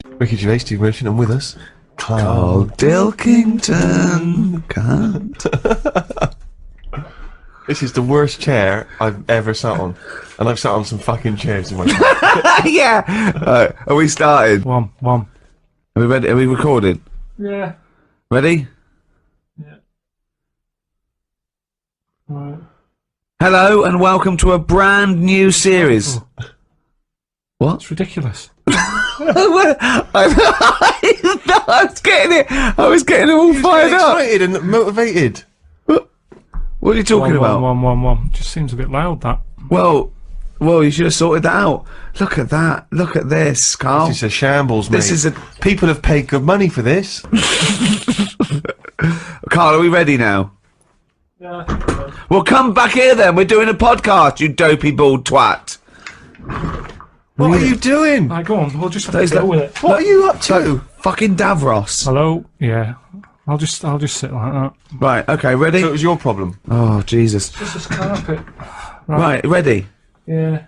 Ricky Gervais, Steve Merchant, and with us, Karl Pilkington. Can't. This is the worst chair I've ever sat on, and I've sat on some fucking chairs in my life. Yeah. Are we started? One. Are we ready? Are we recording? Yeah. Ready? Yeah. Right. Hello and welcome to a brand new series. What? It's ridiculous. I was getting it all fired up. Excited and motivated. What are you talking about? One. Just seems a bit loud, that. Well, you should have sorted that out. Look at that. Look at this, Karl. This is a shambles, mate. This is a... People have paid good money for this. Karl, are we ready now? Yeah, I think so. Well, come back here then. We're doing a podcast, you dopey bald twat. What are you doing? Right, go on. We'll just have Those to go look- with it. What are you up to? Fucking Davros. Hello? Yeah. I'll just sit like that. Right, okay, ready? So it was your problem. Oh, Jesus. Just this carpet. Right, ready? Yeah.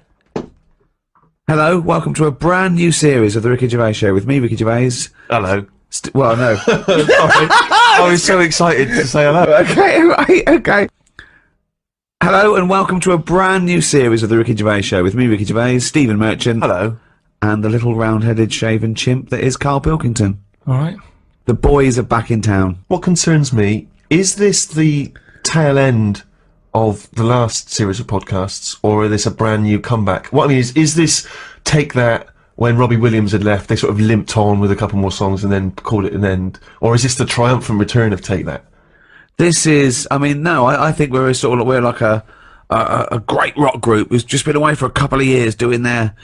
Hello, welcome to a brand new series of the Ricky Gervais Show with me, Ricky Gervais. Hello. Well, no. Sorry. I was so excited to say hello. Okay, right, okay. Hello and welcome to a brand new series of the Ricky Gervais Show with me, Ricky Gervais, Stephen Merchant, Hello. and the little round-headed shaven chimp that is Karl Pilkington. Alright. The boys are back in town. What concerns me, is this the tail end of the last series of podcasts, or is this a brand new comeback? What I mean is this Take That, when Robbie Williams had left, they sort of limped on with a couple more songs and then called it an end? Or is this the triumphant return of Take That? This is, I mean, no, I think we're like a great rock group who's just been away for a couple of years doing their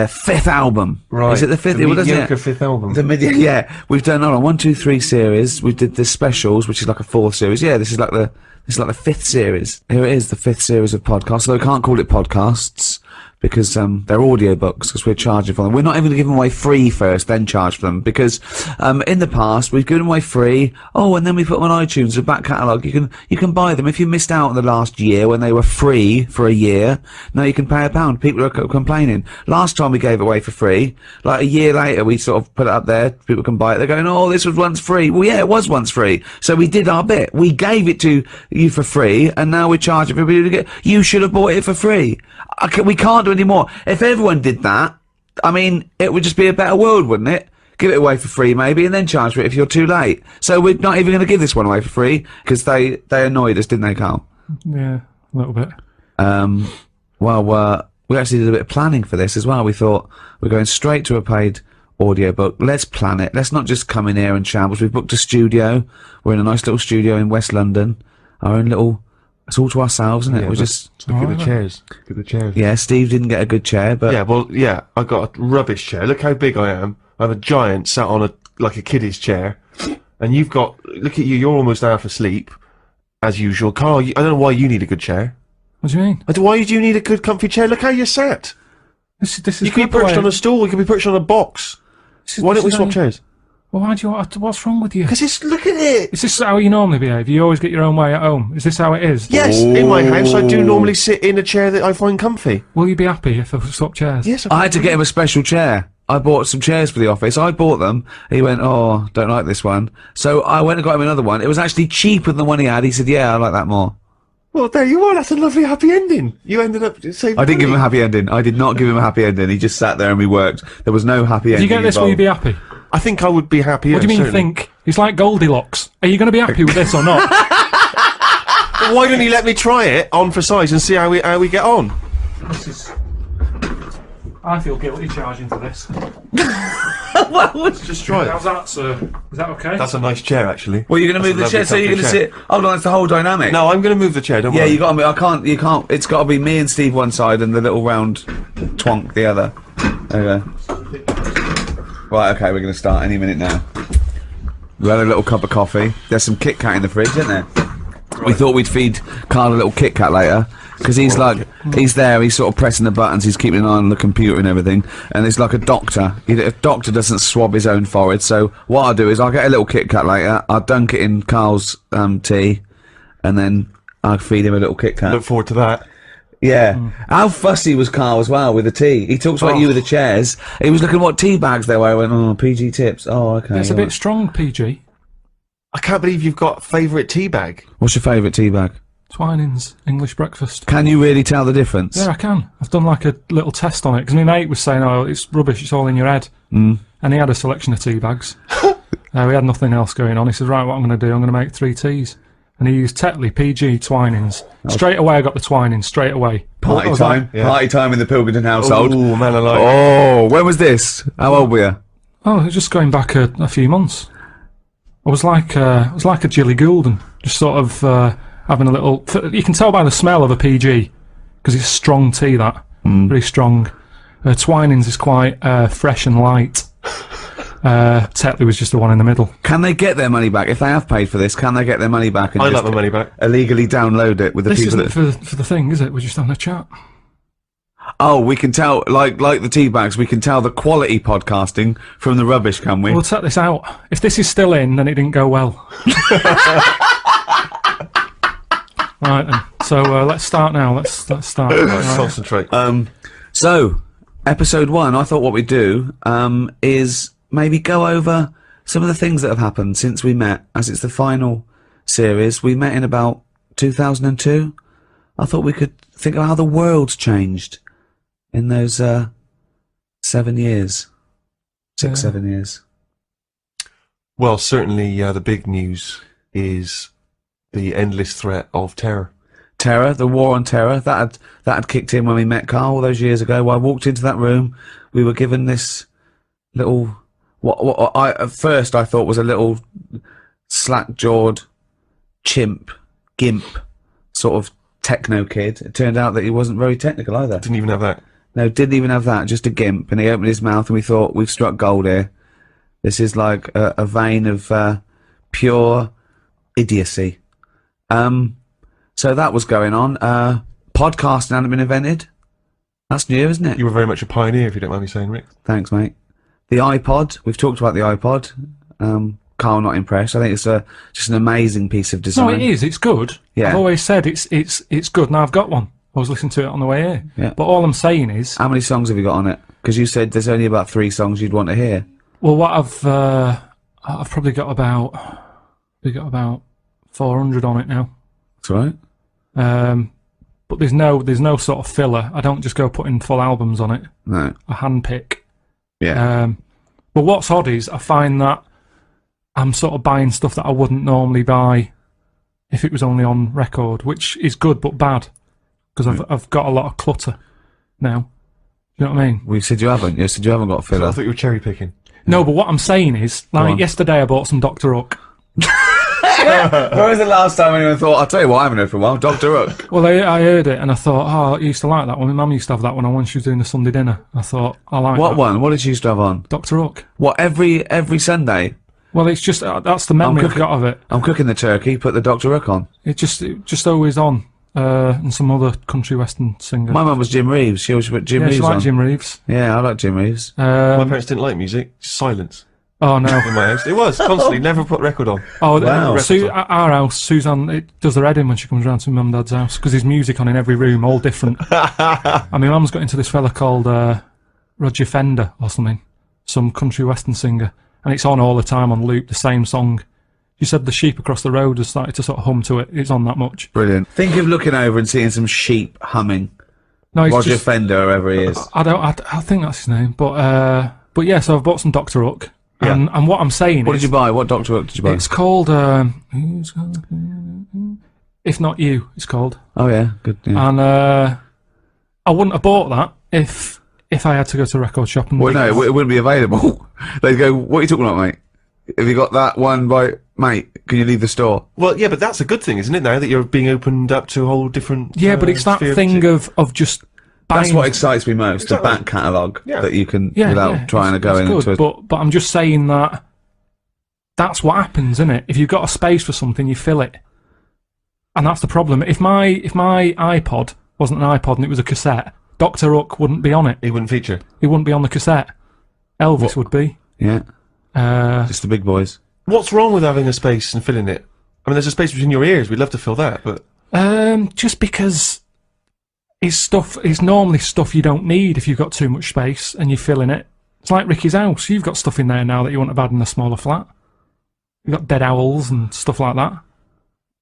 fifth album. Right. Is it the fifth? The Well, doesn't mediocre it? fifth album. Yeah. We've done 1, 2, 3 series. We did the specials, which is like a 4th series. Yeah, this is like the 5th series. Here it is, the 5th series of podcasts. Although we can't call it podcasts because they're audiobooks, because we're charging for them. We're not even going to give them away free first, then charge for them, because in the past we've given them away free. Oh, and then we put them on iTunes, the back catalogue. You can buy them if you missed out on the last year when they were free for a year. Now you can pay £1. People are complaining. Last time we gave it away for free, like a year later, we sort of put it up there. People can buy it. They're going, oh, this was once free. Well, yeah, it was once free. So we did our bit. We gave it to you for free, and now we're charging for people to get. You should have bought it for free. We can't do any more. If everyone did that, I mean, it would just be a better world, wouldn't it? Give it away for free, maybe, and then charge for it if you're too late. So we're not even going to give this one away for free, because they annoyed us, didn't they, Karl? Yeah, a little bit. We actually did a bit of planning for this as well. We thought we're going straight to a paid audiobook. Let's plan it. Let's not just come in here and shambles. We've booked a studio. We're in a nice little studio in West London. Our own little... It's all to ourselves, isn't it? Yeah, We're just... Look at the chairs. Look at the chairs. Yeah, Steve didn't get a good chair, but... Yeah, well, yeah, I got a rubbish chair. Look how big I am. I have a giant sat on like a kiddie's chair. And you've got... Look at you, you're almost half asleep, as usual. Karl, I don't know why you need a good chair. What do you mean? Why do you need a good comfy chair? Look how you're sat. This is You can be perched on a stool, you can be perched on a box. Why don't we swap chairs? Well, why do you what's wrong with you? Because it's... Look at it! Is this how you normally behave? You always get your own way at home? Is this how it is? Yes, in my house I do normally sit in a chair that I find comfy. Will you be happy if I swap chairs? Yes, I had to get him a special chair. I bought some chairs for the office. I bought them. He went, oh, don't like this one. So I went and got him another one. It was actually cheaper than the one he had. He said, yeah, I like that more. Well, there you are. That's a lovely happy ending. You ended up saving I didn't give him a money. happy ending. I did not give him a happy ending. He just sat there and we worked. There was no happy If ending you get this, will you be happy? I think I would be happy. What do you mean think? It's like Goldilocks. Are you going to be happy with this or not? Well, why don't you let me try it on for size and see how we get on? This is... I feel guilty charging for this. Well, Let's just try How's it. that, sir? Is that okay? That's a nice chair, actually. well, you're going to That's move a the chair, so lovely you're going to comfy sit... Hold on, it's the whole dynamic. No, I'm going to move the chair. Don't Yeah, worry. you got to be... you can't... It's got to be me and Steve one side and the little round twonk the other. There you go. Right, okay, we're going to start any minute now. We had a little cup of coffee. There's some Kit Kat in the fridge, isn't there? Right. We thought we'd feed Karl a little Kit Kat later, because he's like, he's there, he's sort of pressing the buttons, he's keeping an eye on the computer and everything, and it's like a doctor. A doctor doesn't swab his own forehead, so what I'll do is I'll get a little Kit Kat later, I'll dunk it in Karl's tea, and then I'll feed him a little Kit Kat. Look forward to that. Yeah. How fussy was Carl as well with the tea? He talks about you with the chairs. He was looking at what tea bags there were. I went, oh, PG tips. Oh, okay. It's a bit strong, PG. I can't believe you've got favourite tea bag. What's your favourite tea bag? Twinings English breakfast. Can you really tell the difference? Yeah, I can. I've done like a little test on it because my mate was saying, "Oh, it's rubbish. It's all in your head." And he had a selection of tea bags. We had nothing else going on. He said, "Right, what I'm going to do? I'm going to make 3 teas." And he used Tetley, PG, Twinings. Straight away, I got the Twinings. Straight away. Party time. Yeah. Party time in the Pilkington household. Oh, man alive. Oh, when was this? How old were you? Oh, it was just going back a few months. I was like a Jilly Goulden, just sort of having a little. You can tell by the smell of a PG because it's strong tea. That very strong. Twinings is quite fresh and light. Tetley was just the one in the middle. Can they get their money back if they have paid for this? Can they get their money back? And I'd just like my money back. Illegally download it with the This people isn't that. for the thing, is it? We're just having a chat. Oh, we can tell, like the tea bags, we can tell the quality podcasting from the rubbish, can we? We'll set this out. If this is still in, then it didn't go well. Right then. So let's start now. Let's start. Right. Concentrate. So, episode 1, I thought what we'd do is maybe go over some of the things that have happened since we met, as it's the final series. We met in about 2002. I thought we could think of how the world's changed in those 7 years. 7 years. Well, certainly the big news is the endless threat of terror. Terror, the war on terror, that had kicked in when we met Carl all those years ago. When I walked into that room, we were given this little, what I at first I thought was a little slack-jawed gimp sort of techno kid. It turned out that he wasn't very technical either. Didn't even have that. No, didn't even have that, just a gimp. And he opened his mouth and we thought, we've struck gold here. This is like a vein of pure idiocy. So that was going on. Podcasting hadn't been invented. That's new, isn't it? You were very much a pioneer, if you don't mind me saying, Rick. Thanks, mate. The iPod. We've talked about the iPod. Carl not impressed. I think it's just an amazing piece of design. No, it is. It's good. Yeah. I've always said it's good. Now I've got one. I was listening to it on the way here. Yeah. But all I'm saying is, How many songs have you got on it? Because you said there's only about 3 songs you'd want to hear. well, what I've probably got about 400 on it now. That's right. But there's no sort of filler. I don't just go putting full albums on it. No. I handpick. Yeah. But what's odd is I find that I'm sort of buying stuff that I wouldn't normally buy if it was only on record, which is good but bad because I've got a lot of clutter now. You know what I mean? We said you haven't. You said you haven't got a I filler. thought you were cherry picking. No, but what I'm saying is, on. like yesterday I bought some Dr. Hook. When was the last time anyone thought, I'll tell you what, I haven't heard for a while, Dr. Hook? Well, I heard it and I thought, oh, I used to like that one. My mum used to have that one when she was doing the Sunday dinner. I thought, I like What that. one? What did she used to have on? Dr. Hook. What, every Sunday? Well, it's just, that's the memory I've got of it. I'm cooking the turkey, put the Dr. Hook on. It just always on. And some other country western singer. My mum was Jim Reeves. She always put Jim yeah, Reeves she liked on. Jim Reeves. Yeah, I like Jim Reeves. My parents didn't like music. Silence Oh no. in my house. It was constantly never put record on. Oh, Wow. At our house, Suzanne it does her head in when she comes round to mum and dad's house because there's music on in every room, all different. And my mum's got into this fella called Roger Fender or something, some country western singer, and it's on all the time on loop, the same song. She said the sheep across the road has started to sort of hum to it. It's on that much. Brilliant. Think of looking over and seeing some sheep humming. No, it's Roger just, Fender, whoever he is. I think that's his name, but yeah. So I've bought some Dr. Hook, and what I'm saying What is, did you buy? What Dr. Hook did you buy? it's called If Not You. It's called. Oh, yeah. Good. Yeah. And I wouldn't have bought that if I had to go to a record shop and. Well, no, it wouldn't be available. They'd go, what are you talking about, mate? Have you got that one by... Mate, can you leave the store? Well, yeah, but that's a good thing, isn't it, now that you're being opened up to a whole different... Yeah, but it's that sphere thing music. of just buying. That's what excites me most, Exactly. the back catalogue Yeah. that you can, yeah, without yeah, trying to go it's into good, a... but I'm just saying that that's what happens, isn't it? If you've got a space for something, you fill it, and that's the problem. If my iPod wasn't an iPod and it was a cassette, Dr. Hook wouldn't be on it. It wouldn't feature. He wouldn't be on the cassette. Elvis would be. Yeah, Uh, just the big boys. What's wrong with having a space and filling it? I mean, there's a space between your ears. We'd love to fill that, but... just because It's normally stuff you don't need if you've got too much space and you're filling it. It's like Ricky's house. You've got stuff in there now that you wouldn't have had in a smaller flat. You've got dead owls and stuff like that.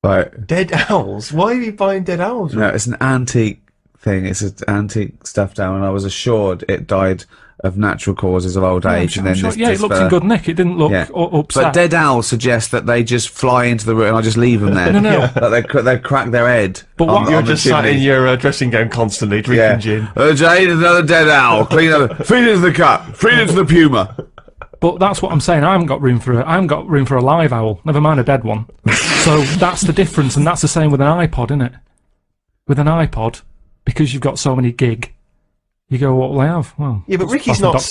Right. Dead owls? Why are you buying dead owls? No, it's an antique thing. It's an antique stuffed owl, and I was assured it died of natural causes of old age. And then it looked in good nick. It didn't look upset. But dead owls suggest that they just fly into the room and I just leave them there. No. That they crack their head. But what, You're just sat in your dressing gown constantly drinking gin. Jane, another dead owl. Clean up. Feed it to the cat. Feed it to the puma. But that's what I'm saying. I haven't got room for a live owl. Never mind a dead one. So that's the difference, and that's the same with an iPod, isn't it? With an iPod, because you've got so many gig, you go, what will I have? Well, yeah, but Ricky's not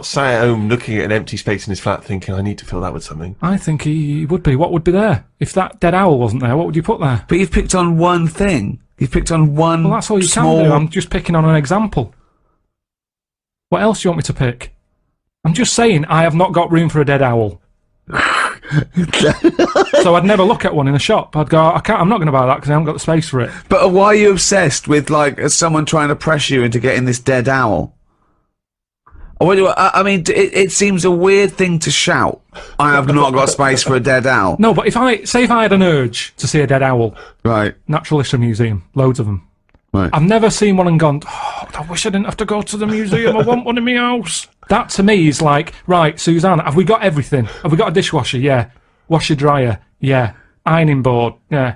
sat at home looking at an empty space in his flat thinking, I need to fill that with something. I think he would be. What would be there? If that dead owl wasn't there, what would you put there? But you've picked on one thing. You've picked on one. Well, that's all you small... can do. I'm just picking on an example. What else do you want me to pick? I'm just saying I have not got room for a dead owl. So I'd never look at one in a shop. I'd go, I'm not going to buy that because I haven't got the space for it. But why are you obsessed with, like, someone trying to pressure you into getting this dead owl? I mean, it seems a weird thing to shout. I have not got space for a dead owl. No, but if I had an urge to see a dead owl, right? Natural History Museum, loads of them. Right. I've never seen one and gone, oh, I wish I didn't have to go to the museum. I want one in my house. That to me is like, right, Suzanne, have we got everything? Have we got a dishwasher? Yeah. Washer dryer? Yeah. Ironing board? Yeah.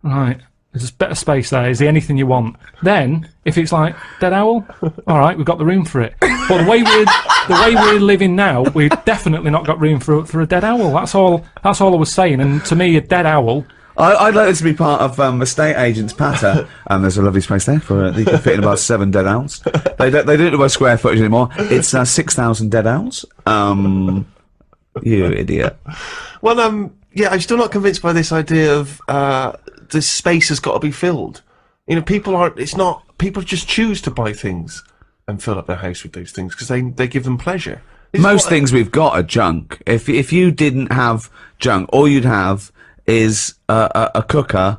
Right. There's a bit of space there. Is there anything you want? Then, if it's like, dead owl? All right, we've got the room for it. But the way we're living now, we've definitely not got room for a dead owl. That's all I was saying. And to me, a dead owl... I'd like this to be part of estate agent's patter, and there's a lovely space there for you can fit in about 7 dead owls. They don't do it by square footage anymore. It's 6,000 dead owls. You idiot. Well, yeah, I'm still not convinced by this idea of this space has got to be filled. You know, people just choose to buy things and fill up their house with those things because they give them pleasure. Most things we've got are junk. If you didn't have junk, all you'd have is a cooker,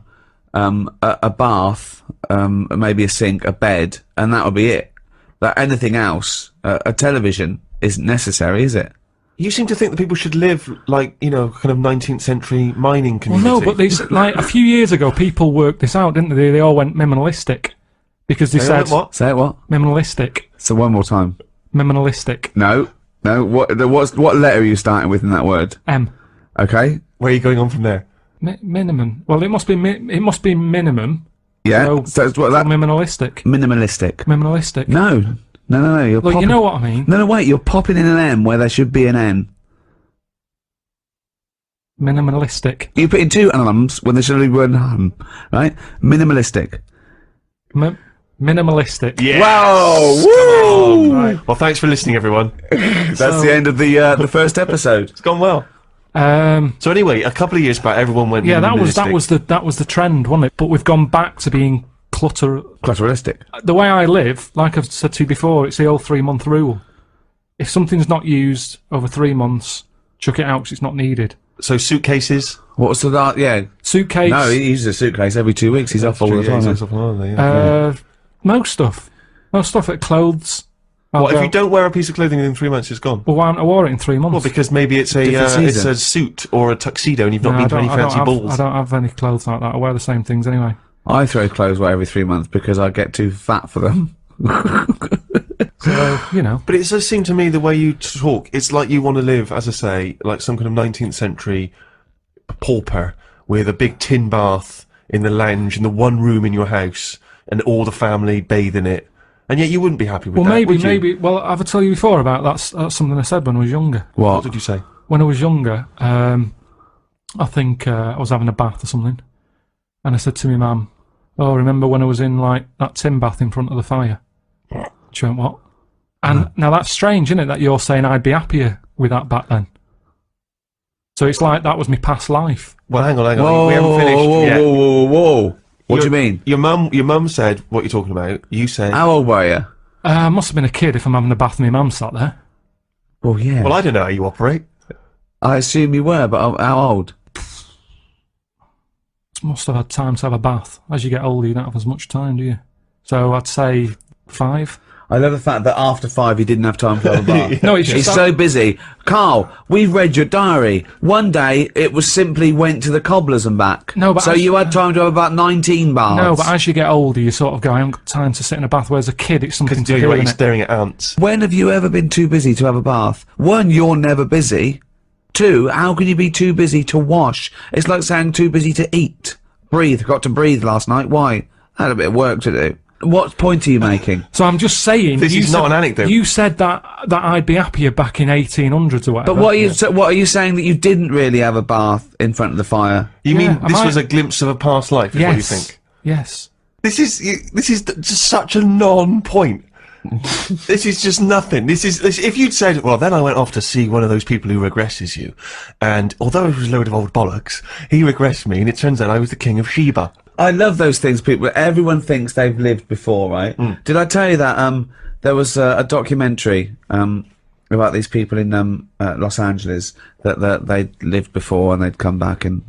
a bath, maybe a sink, a bed, and that would be it. That anything else, a television, isn't necessary, is it? You seem to think that people should live like, you know, kind of 19th century mining community. Well, no, but like a few years ago, people worked this out, didn't they? They all went minimalistic because they said what? Say it what? Minimalistic. So one more time. Minimalistic. No. What letter are you starting with in that word? M. Okay. Where are you going on from there? Minimum. Well, it must be minimum. Yeah. So it's what that minimalistic. Minimalistic. Minimalistic. No. You're Look, you know what I mean. No, wait. You're popping in an M where there should be an N. Minimalistic. You put in 2 M's when there should be one M, right? Minimalistic. Minimalistic. Yeah. Wow! Woo! Right. Well, thanks for listening, everyone. That's the end of the first episode. It's gone well. So anyway, a couple of years back, everyone went. Yeah, that was the trend, wasn't it? But we've gone back to being clutteristic. The way I live, like I've said to you before, it's the old 3-month rule. If something's not used over 3 months, chuck it out because it's not needed. So suitcases. What's that? Yeah, suitcase. No, he uses a suitcase every 2 weeks. He's off all the time. Most stuff, like clothes. What if you don't wear a piece of clothing in 3 months? It's gone. Well, why haven't I wore it in 3 months? Well, because maybe it's a suit or a tuxedo, and you've not been to any fancy balls. I don't have any clothes like that. I wear the same things anyway. I throw clothes away every 3 months because I get too fat for them. So, you know. But it does seem to me the way you talk, it's like you want to live, as I say, like some kind of 19th century pauper with a big tin bath in the lounge in the one room in your house and all the family bathe in it. And yet you wouldn't be happy with that, would you? Maybe. Well, I've told you before about that's something I said when I was younger. What did you say? When I was younger, I think I was having a bath or something, and I said to my mum, "Oh, remember when I was in like that tin bath in front of the fire?" She went, "What?" And now that's strange, isn't it? That you're saying I'd be happier with that back then. So it's like that was my past life. Well, hang on. Whoa, we haven't finished yet. Whoa. What do you mean? Your mum said what you're talking about. You said. How old were you? I must have been a kid if I'm having a bath and my mum sat there. Well, yeah. Well, I don't know how you operate. I assume you were, but how old? Must have had time to have a bath. As you get older, you don't have as much time, do you? So I'd say 5. I love the fact that after 5 he didn't have time to have a bath. No, it's just he's that- so busy. Carl, we've read your diary. One day it was simply went to the cobblers and back. No, but so as- you had time to have about 19 baths. No, but as you get older, you sort of go, I haven't got time to sit in a bath, whereas a kid, it's something to do, You're isn't it? staring at ants. When have you ever been too busy to have a bath? 1, you're never busy. 2, how can you be too busy to wash? It's like saying too busy to eat. Breathe. Got to breathe last night. Why? I had a bit of work to do. What point are you making? So I'm just saying... This is not an anecdote. You said that I'd be happier back in 1800s or whatever. But what are you saying, that you didn't really have a bath in front of the fire? You Yeah, mean this I- was a glimpse of a past life, is what you think? Yes. This is just such a non-point. This is just nothing. If you'd said, well, then I went off to see one of those people who regresses you, and although it was a load of old bollocks, he regressed me, and it turns out I was the king of Sheba. I love those things. People, everyone thinks they've lived before, right? Did I tell you that there was a documentary about these people in Los Angeles that they'd lived before and they'd come back and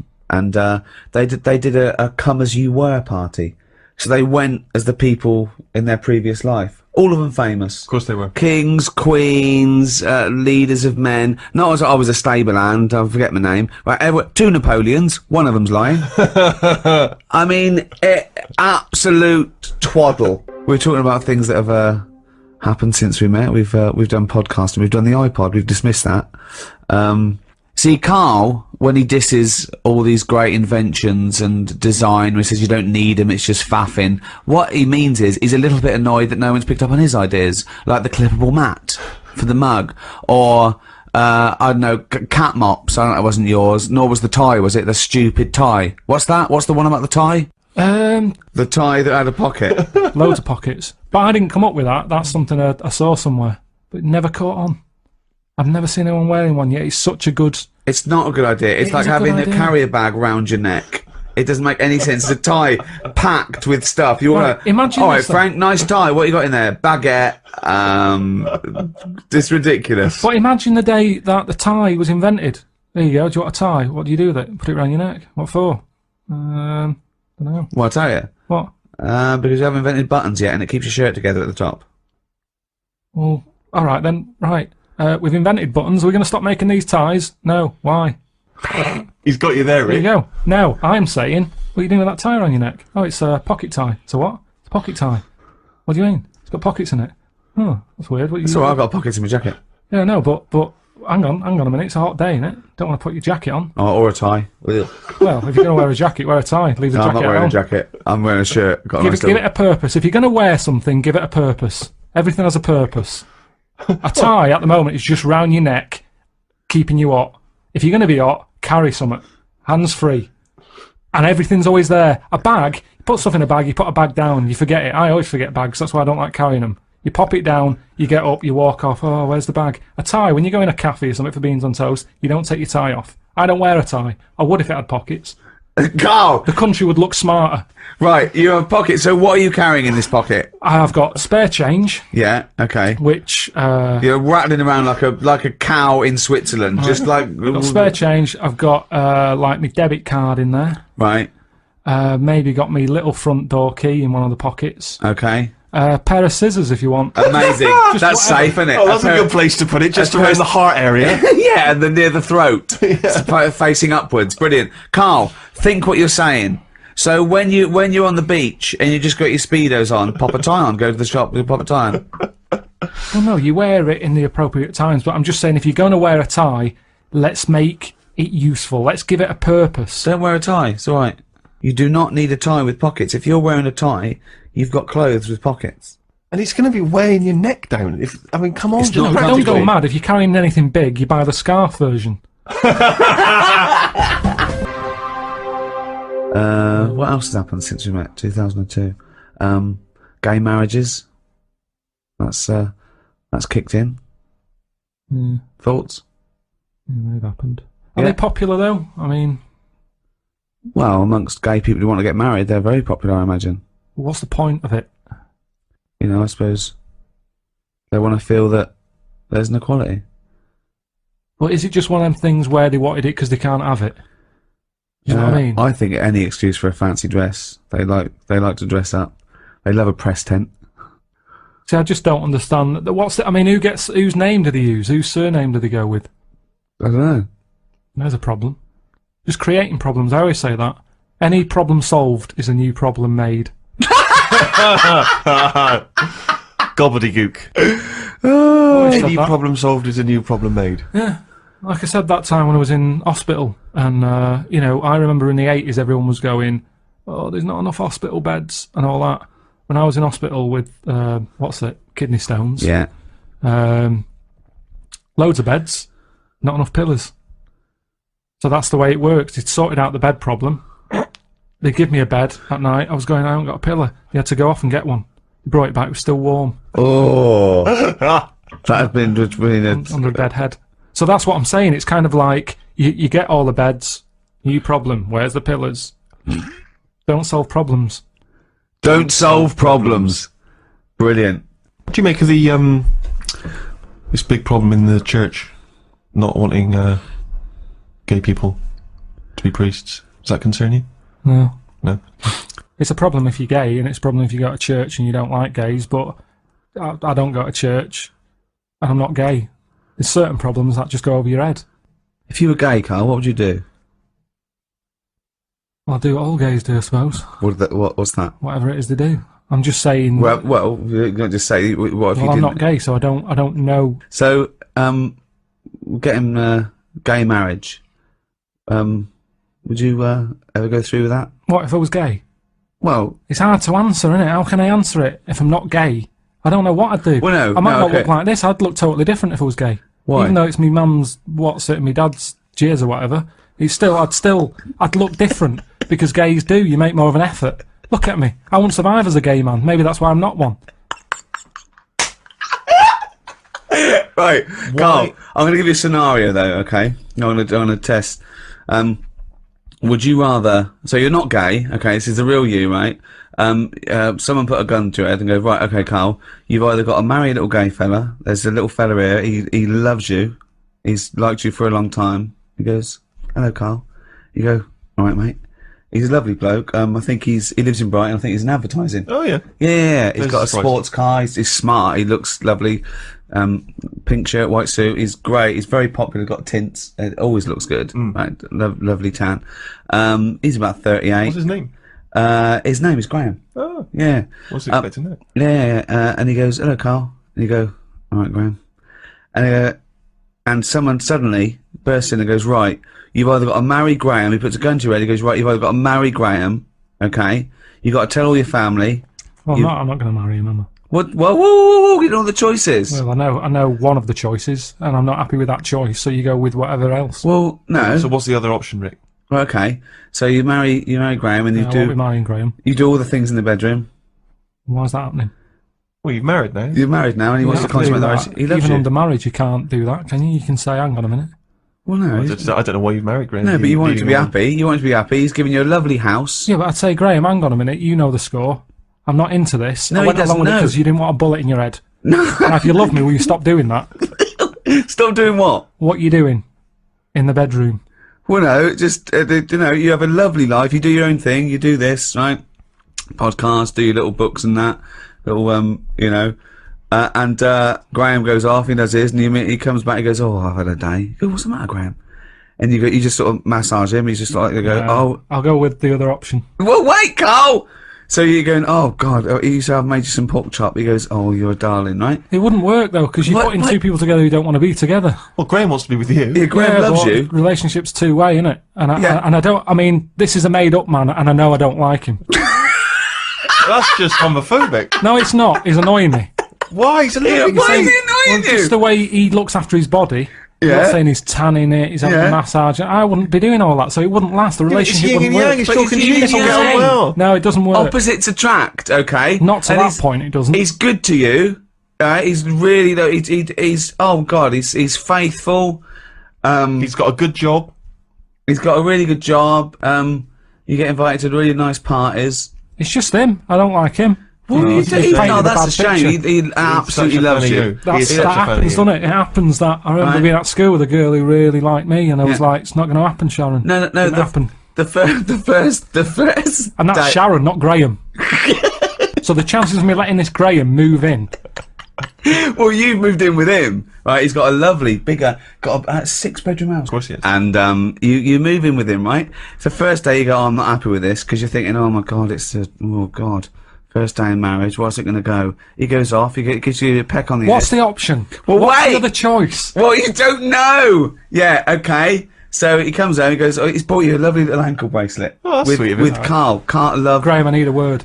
they did a come as you were party. So they went as the people in their previous life. All of them famous. Of course they were. Kings, queens, leaders of men. Not as I was a stable hand, I forget my name. Right, 2 Napoleons, one of them's lying. I mean, absolute twaddle. We're talking about things that have happened since we met. We've done podcasting, we've done the iPod, we've dismissed that. See, Carl, when he disses all these great inventions and design, where he says you don't need them, it's just faffing, what he means is he's a little bit annoyed that no one's picked up on his ideas, like the clippable mat for the mug, or, I don't know, cat mops. I don't know, it wasn't yours, nor was the tie, was it? The stupid tie. What's that? What's the one about the tie? The tie that had a pocket. Loads of pockets. But I didn't come up with that. That's something I saw somewhere. But it never caught on. I've never seen anyone wearing one yet. It's such a good... It's not a good idea. It's It like is a good having a idea. carrier bag round your neck. It doesn't make any sense. It's a tie packed with stuff. You want Right, to... imagine All right, this, though. Frank, nice tie. What you got in there? Baguette. It's ridiculous. But imagine the day that the tie was invented. There you go. Do you want a tie? What do you do with it? Put it around your neck. What for? Don't know. Well, I'll tell you. What? Because you haven't invented buttons yet, and it keeps your shirt together at the top. Well, all right then. Right. We've invented buttons. Are we going to stop making these ties? No. Why? He's got you there, There you Rick. go. Now, I'm saying, what are you doing with that tie around your neck? Oh, it's a pocket tie. So what? It's a pocket tie. What do you mean? It's got pockets in it. Oh, that's weird. What you... So I've got pockets in my jacket. Yeah, no, but hang on a minute. It's a hot day, innit? Don't want to put your jacket on. Or a tie. Ugh. Well, if you're going to wear a jacket, wear a tie. Leave the No, I'm jacket not at wearing home. a jacket. I'm wearing a shirt. Got a nice Give it little- a purpose. If you're going to wear something, give it a purpose. Everything has a purpose. A tie at the moment is just round your neck, keeping you hot. If you're going to be hot, carry something. Hands free. And everything's always there. A bag, you put stuff in a bag, you put a bag down, you forget it. I always forget bags, that's why I don't like carrying them. You pop it down, you get up, you walk off, oh, where's the bag? A tie, when you go in a cafe or something for beans on toast, you don't take your tie off. I don't wear a tie. I would if it had pockets. Carl! The country would look smarter. Right, you have a pocket. So what are you carrying in this pocket? I have got spare change, Yeah, okay. which... You're rattling around like a cow in Switzerland, just like... I've got spare change. I've got like my debit card in there. Right, Maybe got me little front door key in one of the pockets. okay. Pair of scissors if you want. Amazing. That's whatever. safe, isn't it? Oh, that's a good place to put it, just around the heart area. Yeah, and then near the throat. Facing upwards. Brilliant. Carl, think what you're saying. So when you're on the beach and you just got your Speedos on, pop a tie on, go to the shop with pop a tie on. Well, no, you wear it in the appropriate times. But I'm just saying, if you're going to wear a tie, let's make it useful. Let's give it a purpose. Don't wear a tie, it's alright. You do not need a tie with pockets. If you're wearing a tie, you've got clothes with pockets. And it's going to be weighing your neck down. I mean, come on, It's not just Don't practically. go mad. If you're carrying anything big, you buy the scarf version. What else has happened since we met? 2002. Gay marriages. That's kicked in. Yeah, Thoughts? they've happened. Are Yeah. they popular though? I mean, Well, amongst gay people who want to get married, they're very popular, I imagine. what's the point of it? You know, I suppose they want to feel that there's an equality. Well, is it just one of them things where they wanted it because they can't have it? Do you know what I mean? I think any excuse for a fancy dress. They like to dress up. They love a press tent. See, I just don't understand. Whose name do they use? Whose surname do they go with? I don't know. There's a problem. Just creating problems. I always say that. Any problem solved is a new problem made. Gobbledygook. Always said Any that. problem solved is a new problem made. Yeah. Like I said that time when I was in hospital, and, I remember in the 80s everyone was going, oh, there's not enough hospital beds and all that. When I was in hospital with, kidney stones. Yeah. Loads of beds, not enough pillars. So that's the way it works. It's sorted out the bed problem. They give me a bed at night. I was going, I haven't got a pillar. They had to go off and get one. They brought it back. It was still warm. Oh. That has been Under a dead head. So that's what I'm saying. It's kind of like you get all the beds. New problem. Where's the pillars? Don't solve problems. Don't solve problems. Brilliant. What do you make of the this big problem in the church not wanting gay people to be priests? Does that concern you? No. No. It's a problem if you're gay, and it's a problem if you go to church and you don't like gays, but I don't go to church, and I'm not gay. There's certain problems that just go over your head. If you were gay, Carl, what would you do? Well, I do what all gays do, I suppose. What's that? Whatever it is they do. I'm just saying... Well, you're going to just say, what if you well, didn't... I'm not gay, so I don't know. So, getting gay marriage, would you ever go through with that? What if I was gay? Well... It's hard to answer, isn't it? How can I answer it if I'm not gay? I don't know what I'd do. Well, no, I might not okay. look like this. I'd look totally different if I was gay. Why? Even though it's me mum's, my dad's jizz or whatever, I'd look different, because gays do. You make more of an effort. Look at me. I won't survive as a gay man. Maybe that's why I'm not one. Right, Carl, I'm going to give you a scenario though, okay? I'm going to test. Would you rather... So you're not gay, okay? This is the real you, right? Someone put a gun to your head and go, right, okay, Carl, you've either got to marry a little gay fella. There's a little fella here. He loves you. He's liked you for a long time. He goes, hello, Carl. You go, all right, mate. He's a lovely bloke. I think he lives in Brighton. I think he's in advertising. Oh, yeah. Yeah. He's got a surprise. sports car. He's smart. He looks lovely. Pink shirt, white suit. He's great. He's very popular. Got tints. It always looks good. Right. Lovely tan. He's about 38. What's his name? His name is Graham. Oh. Yeah. What's he expecting that? Yeah. And he goes, hello, Carl. And you go, all right, Graham. And someone suddenly bursts in and goes, right, you've either got to marry Graham. He puts a gun to your head. He goes, right, you've either got to marry Graham, okay? You've got to tell all your family. Well, I'm not going to marry him, am I? What? Whoa, you know all the choices. Well, I know one of the choices, and I'm not happy with that choice, so you go with whatever else. Well, no. So what's the other option, Rick? Well, okay. So you marry Graham and I won't be marrying Graham. you do all the things in the bedroom. Why is that happening? Well, you're married now. You're married now and he wants to You can't do consummate the that. marriage. He loves Even you. under marriage, you can't do that, can you? You can say, hang on a minute. Well, no. I don't know why you've married Graham. No, but you want him to be leading on. happy. You want him to be happy. He's giving you a lovely house. Yeah, but I'd say, Graham, hang on a minute, you know the score. I'm not into this. No, I he went doesn't along with it know. because you didn't want a bullet in your head. No. Now, if you love me, will you stop doing that? Stop doing what? What you doing in the bedroom? Well, no, just, you have a lovely life. You do your own thing. You do this, right? Podcast, do your little books and that. Little, and Graham goes off, he does his, and he comes back, he goes, oh, I've had a day. You go, what's the matter, Graham? And you just sort of massage him. He's just like, you go, oh. I'll go with the other option. Well, wait, Carl! So you're going, oh, God, he used to have made you some pork chop. He goes, oh, you're a darling, right? It wouldn't work, though, because you're putting two people together who don't want to be together. Well, Graham wants to be with you. Yeah, Graham loves but you. Relationship's two-way, isn't it? And Yeah. I mean, this is a made-up man, and I know I don't like him. That's just homophobic. No, it's not. He's annoying me. Why? He's a Yeah, little... why is he annoying you? Just the way he looks after his body. I'm Yeah. not saying he's tanning it, he's having a massage. I wouldn't be doing all that, so it wouldn't last. The relationship yin wouldn't and yang, work. it's But talking it's to you, yin people and get on yang. well. No, it doesn't work. Opposites attract, okay? Not to And that point, it doesn't. He's good to you. He's really, he's oh God, he's faithful. He's got a good job. He's got a really good job. You get invited to really nice parties. It's just him. I don't like him. Well, He's painted a that's a bad shame. picture. He absolutely such a loves funny you. you. That He is such a fan of happens, you. doesn't it? It happens that I remember Right. being at school with a girl who really liked me, and I was Yeah. like, "It's not going to happen, Sharon." No, Didn't happen. The first And that's date- Sharon, not Graham. So So the chances of me letting this Graham move in. Well, you've moved in with him, right? He's got a lovely, bigger, got a 6-bedroom house. Of course he has. And you move in with him, right? It's the first day you go, oh, I'm not happy with this, because you're thinking, oh my God, oh God, first day in marriage, what's it going to go? He goes off, he gives you a peck on the What's the option? Well, What's wait! the other choice? Well, you don't know! Yeah, okay. So he comes home, he goes, oh, he's bought you a lovely little ankle bracelet. Oh, that's with, sweet of him. with Carl. Carl, love. Graham, I need a word.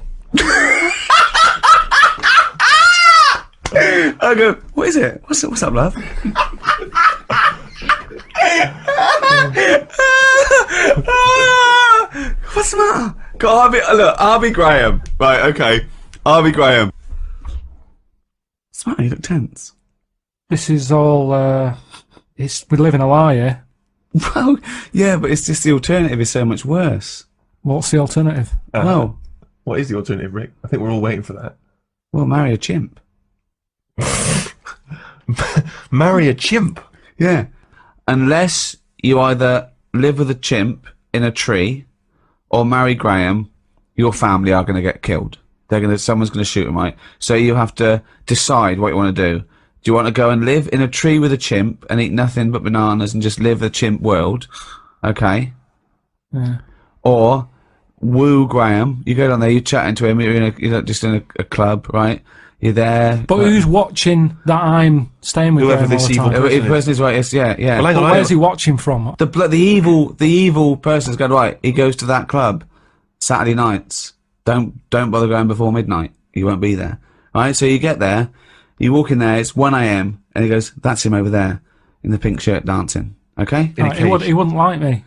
I go, what is it? What's up, love? What's the matter? I'll be Graham. Right, okay. I'll be Graham. What's the matter? You look tense. This is all, we live in a lie here. Well, yeah, but it's just the alternative is so much worse. What's the alternative? Well, What is the alternative, Rick? I think we're all waiting for that. well, marry a chimp. Marry a chimp. Yeah. Unless you either live with a chimp in a tree or marry Graham, your family are going to get killed. Someone's going to shoot them, right? So you have to decide what you want to do. Do you want to go and live in a tree with a chimp and eat nothing but bananas and just live the chimp world? Okay. Yeah. Or woo Graham. You go down there, you're chatting to him, you're just in a club, right? You're there. But who's watching that I'm staying with Whoever Graham all this the evil time? person The person is right, yes, yeah. Well, hang on, But where's he watching from? The evil person's going, right, he goes to that club Saturday nights. Don't bother going before midnight. He won't be there. Right? So you get there, you walk in there, it's 1 AM, and he goes, that's him over there in the pink shirt dancing. Okay? In a He wouldn't like me.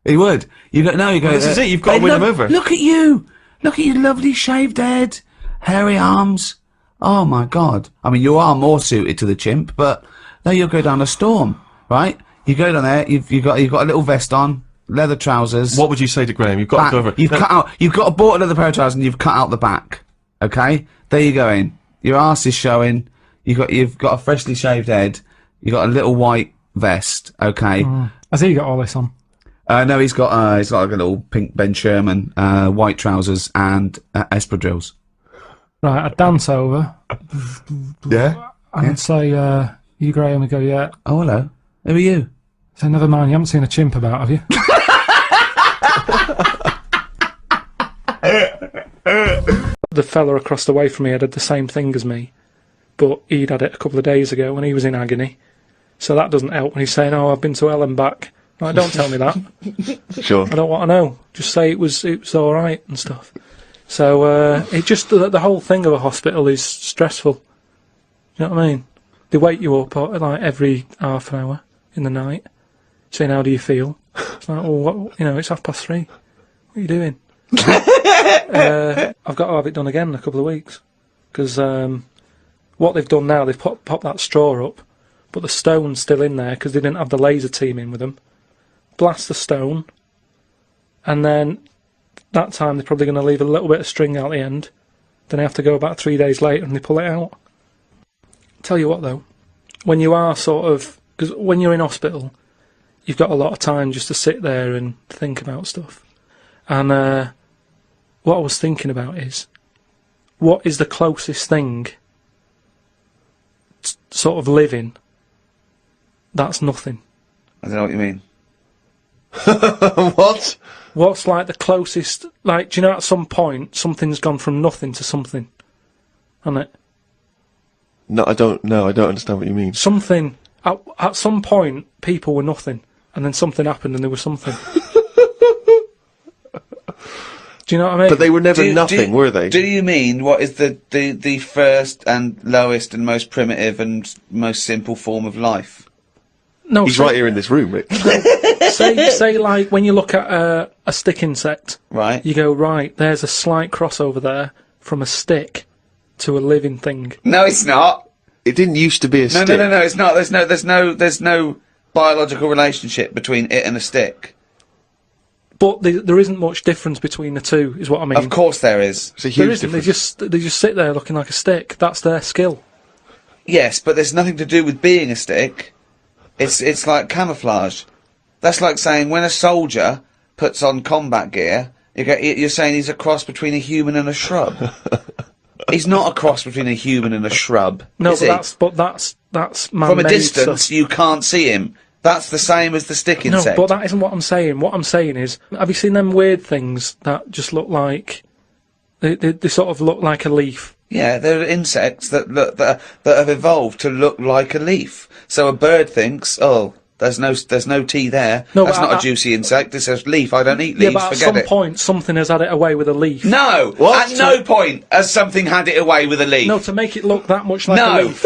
He would. You go, no, you go, This is it, you've got to win him over. Look at you! Look at your lovely shaved head, hairy arms. Oh my God. I mean, you are more suited to the chimp, but no, you'll go down a storm, right? You go down there, you've got a little vest on, leather trousers. What would you say to Graham? You've got to go over. You've got a bought leather pair of trousers and you've cut out the back. Okay? There you go in. Your arse is showing. You've got a freshly shaved head. You've got a little white vest. Okay? Has he got all this on? No, he's got like a little pink Ben Sherman, white trousers and espadrilles. Right, I'd dance over. Yeah? I'd say, you Graham, we go, yeah. Oh, hello. Who are you? So never mind, you haven't seen a chimp about, have you? The fella across the way from me had the same thing as me, but he'd had it a couple of days ago when he was in agony. So that doesn't help when he's saying, oh, I've been to hell and back. Like, don't tell me that. Sure. I don't want to know. Just say it was alright and stuff. So, it just, the whole thing of a hospital is stressful. You know what I mean? They wake you up like every half an hour in the night, saying, how do you feel? It's like, well, what, it's 3:30. What are you doing? I've got to have it done again in a couple of weeks. Because what they've done now, they've popped that straw up, but the stone's still in there because they didn't have the laser team in with them. Blast the stone, and then that time they're probably going to leave a little bit of string out the end. Then they have to go about 3 days later and they pull it out. Tell you what though, when you are because when you're in hospital, you've got a lot of time just to sit there and think about stuff. And what I was thinking about is, what is the closest thing sort of living that's nothing? I don't know what you mean. What? What's like the closest, like, do you know at some point something's gone from nothing to something? Hasn't it? No, I don't understand what you mean. Something, at some point people were nothing, and then something happened and there was something. Do you know what I mean? But they were never nothing, were they? Do you mean what is the first and lowest and most primitive and most simple form of life? No, He's right here in this room, Rick. say like when you look at a stick insect, Right. you go, right, there's a slight crossover there from a stick to a living thing. No, it's not. It didn't used to be a stick. No, it's not. There's no biological relationship between it and a stick. But there isn't much difference between the two, is what I mean. Of course there is. It's a huge There isn't. difference. They just sit there looking like a stick. That's their skill. Yes, but there's nothing to do with being a stick. It's like camouflage. That's like saying when a soldier puts on combat gear, you're saying he's a cross between a human and a shrub. He's not a cross between a human and a shrub. No, is but he? that's man-made From a distance, stuff. you can't see him. That's the same as the stick No, insect. but that isn't what I'm saying. What I'm saying is, have you seen them weird things that just look like they sort of look like a leaf? Yeah, there are insects that have evolved to look like a leaf. So a bird thinks, oh, there's no tea there. No, That's but not a juicy insect. This is leaf. I don't eat leaves. Yeah, but at Forget some it. point, something has had it away with a leaf. No, What? at no point has something had it away with a leaf. No, to make it look that much like a No. leaf.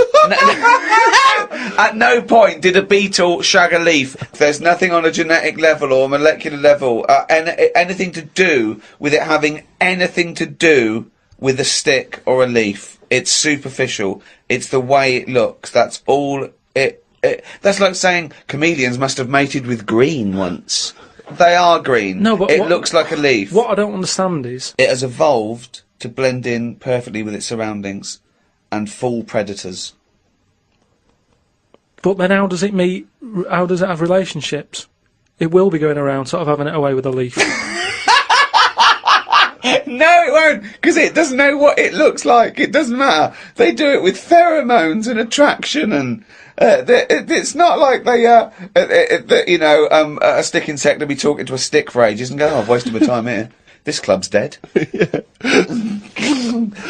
At no point did a beetle shag a leaf. There's nothing on a genetic level or molecular level, anything to do with it having anything to do with a stick or a leaf. It's superficial. It's the way it looks. That's all it. That's like saying chameleons must have mated with green once. They are green. No, but it looks like a leaf. What I don't understand is, It has evolved to blend in perfectly with its surroundings and fool predators. but then how does it meet? How does it have relationships? It will be going around sort of having it away with a leaf. No, it won't, because it doesn't know what it looks like. It doesn't matter. They do it with pheromones and attraction, and it's not like a stick insect will be talking to a stick for ages and go, "Oh, I've wasted my time here. This club's dead."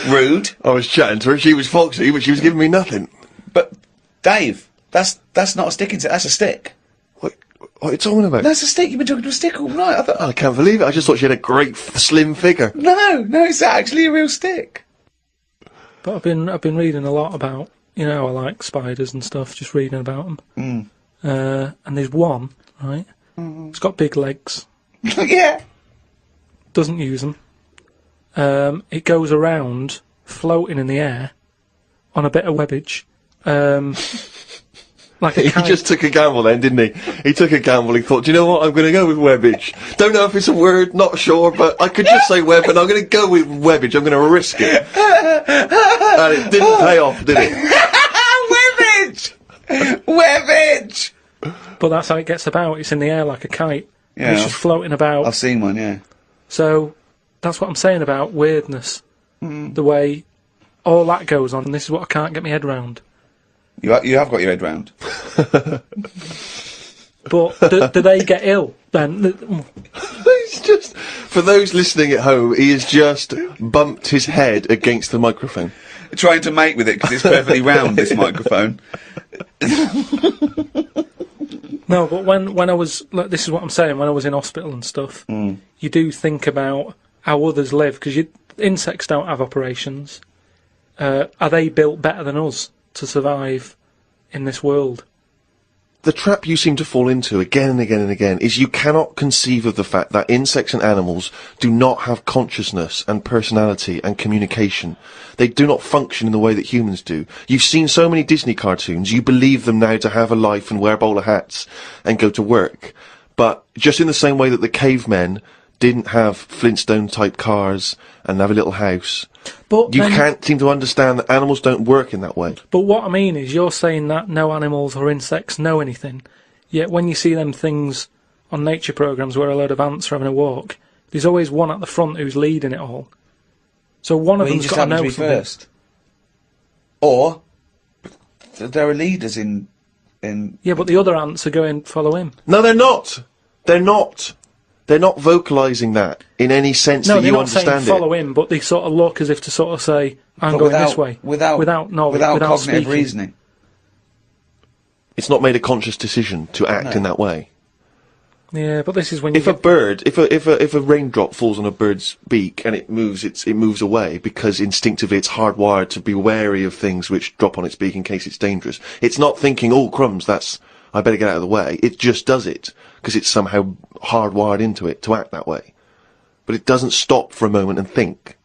Rude. I was chatting to her, she was foxy, but she was giving me nothing. But Dave, that's not a stick insect. That's a stick. What are you talking about? That's a stick. You've been talking to a stick all night. I thought, I can't believe it. I just thought she had a great slim figure. no, it's actually a real stick. But I've been reading a lot about, I like spiders and stuff. Just reading about them. And there's one, right? It's got big legs. Yeah. Doesn't use them. It goes around floating in the air on a bit of webbage. Like a He kite. just took a gamble then, didn't he? He took a gamble. He thought, do you know what? I'm going to go with webbage. Don't know if it's a word, not sure, but I could just say web, and I'm going to go with webbage. I'm going to risk it. And it didn't pay off, did it? Webbage! Webbage! But that's how it gets about. It's in the air like a kite. And Yeah. it's just floating about. I've seen one, yeah. So that's what I'm saying about weirdness. The way all that goes on, and this is what I can't get my head round. You have got your head round. But do they get ill then? He's just, for those listening at home, he has just bumped his head against the microphone. Trying to mate with it because it's perfectly round, this microphone. No, but when I was, like, this is what I'm saying, when I was in hospital and stuff, you do think about how others live, because insects don't have operations. Are they built better than us to survive in this world? The trap you seem to fall into again and again and again is you cannot conceive of the fact that insects and animals do not have consciousness and personality and communication. They do not function in the way that humans do. You've seen so many Disney cartoons, you believe them now to have a life and wear bowler hats and go to work. But just in the same way that the cavemen didn't have Flintstone-type cars and have a little house, But you then- can't seem to understand that animals don't work in that way. But what I mean is, you're saying that no animals or insects know anything, yet when you see them things on nature programs where a load of ants are having a walk, there's always one at the front who's leading it all. So one of Well, he them's just got to happens to know be something. first. Or there are leaders in. Yeah, but the other ants are going follow him. No, they're not. They're not. They're not vocalising that in any sense No, that they're you not saying understand follow it. him, but they sort of look as if to sort of say, "I'm But going without, this way," without cognitive speaking. reasoning. It's not made a conscious decision to act No. in that way. Yeah, but this is when you If a get, bird, if a raindrop falls on a bird's beak and it moves away because instinctively it's hardwired to be wary of things which drop on its beak in case it's dangerous. It's not thinking, "Oh crumbs, I better get out of the way." It just does it because it's somehow hardwired into it to act that way. But it doesn't stop for a moment and think.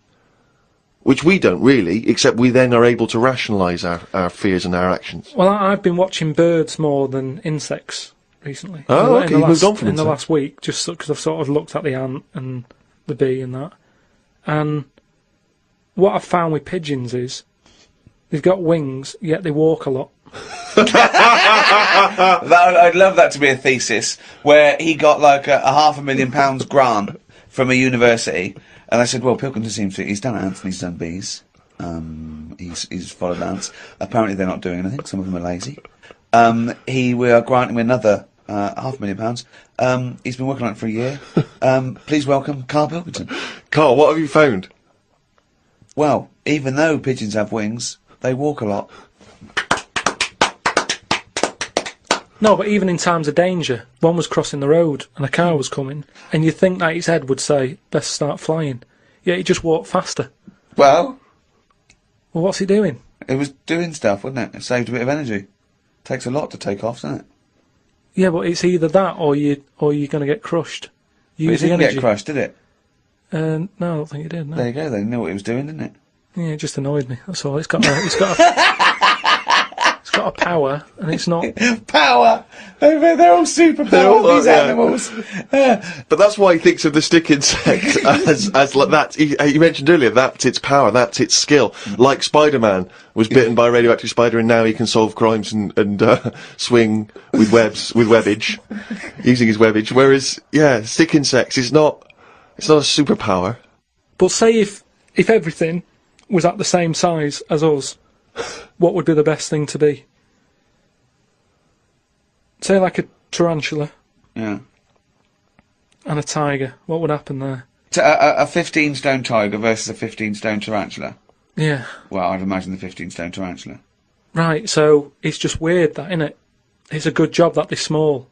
Which we don't really, except we then are able to rationalise our fears and our actions. well, I've been watching birds more than insects recently. Oh, okay, you've moved on from in the insects. last week, just because I've sort of looked at the ant and the bee and that. And what I've found with pigeons is they've got wings, yet they walk a lot. I'd love that to be a thesis where he got like a £500,000 grant from a university, and I said, "Well, Pilkington seems to he's done ants and he's done bees. He's followed Lance. Apparently they're not doing anything. Some of them are lazy. We are granting him another £500,000. He's been working on it for a year. Please welcome Karl Pilkington. Carl, what have you found? Well, even though pigeons have wings, they walk a lot. No, but even in times of danger, one was crossing the road and a car was coming, and you'd think that his head would say, "Let's start flying." Yet he just walked faster. Well, what's he doing? It was doing stuff, wasn't it? It saved a bit of energy. Takes a lot to take off, doesn't it? Yeah, but it's either that or you're going to get crushed. Use the energy. It didn't get crushed, did it? No, I don't think it did. No. There you go. They knew what it was doing, didn't it? Yeah, it just annoyed me. That's all. It's got a power, and it's not power. They're all superpowered. These animals. But that's why he thinks of the stick insect as like that. You mentioned earlier that's its power, that's its skill. Like Spider-Man was bitten by a radioactive spider, and now he can solve crimes and swing with webbage, using his webbage. Whereas, stick insects is not. It's not a superpower. But say if everything was at the same size as us, what would be the best thing to be? Say like a tarantula. Yeah. And a tiger. What would happen there? A 15-stone tiger versus a 15-stone tarantula. Yeah. Well, I'd imagine the 15-stone tarantula. Right, so it's just weird that, innit? It's a good job that they're small.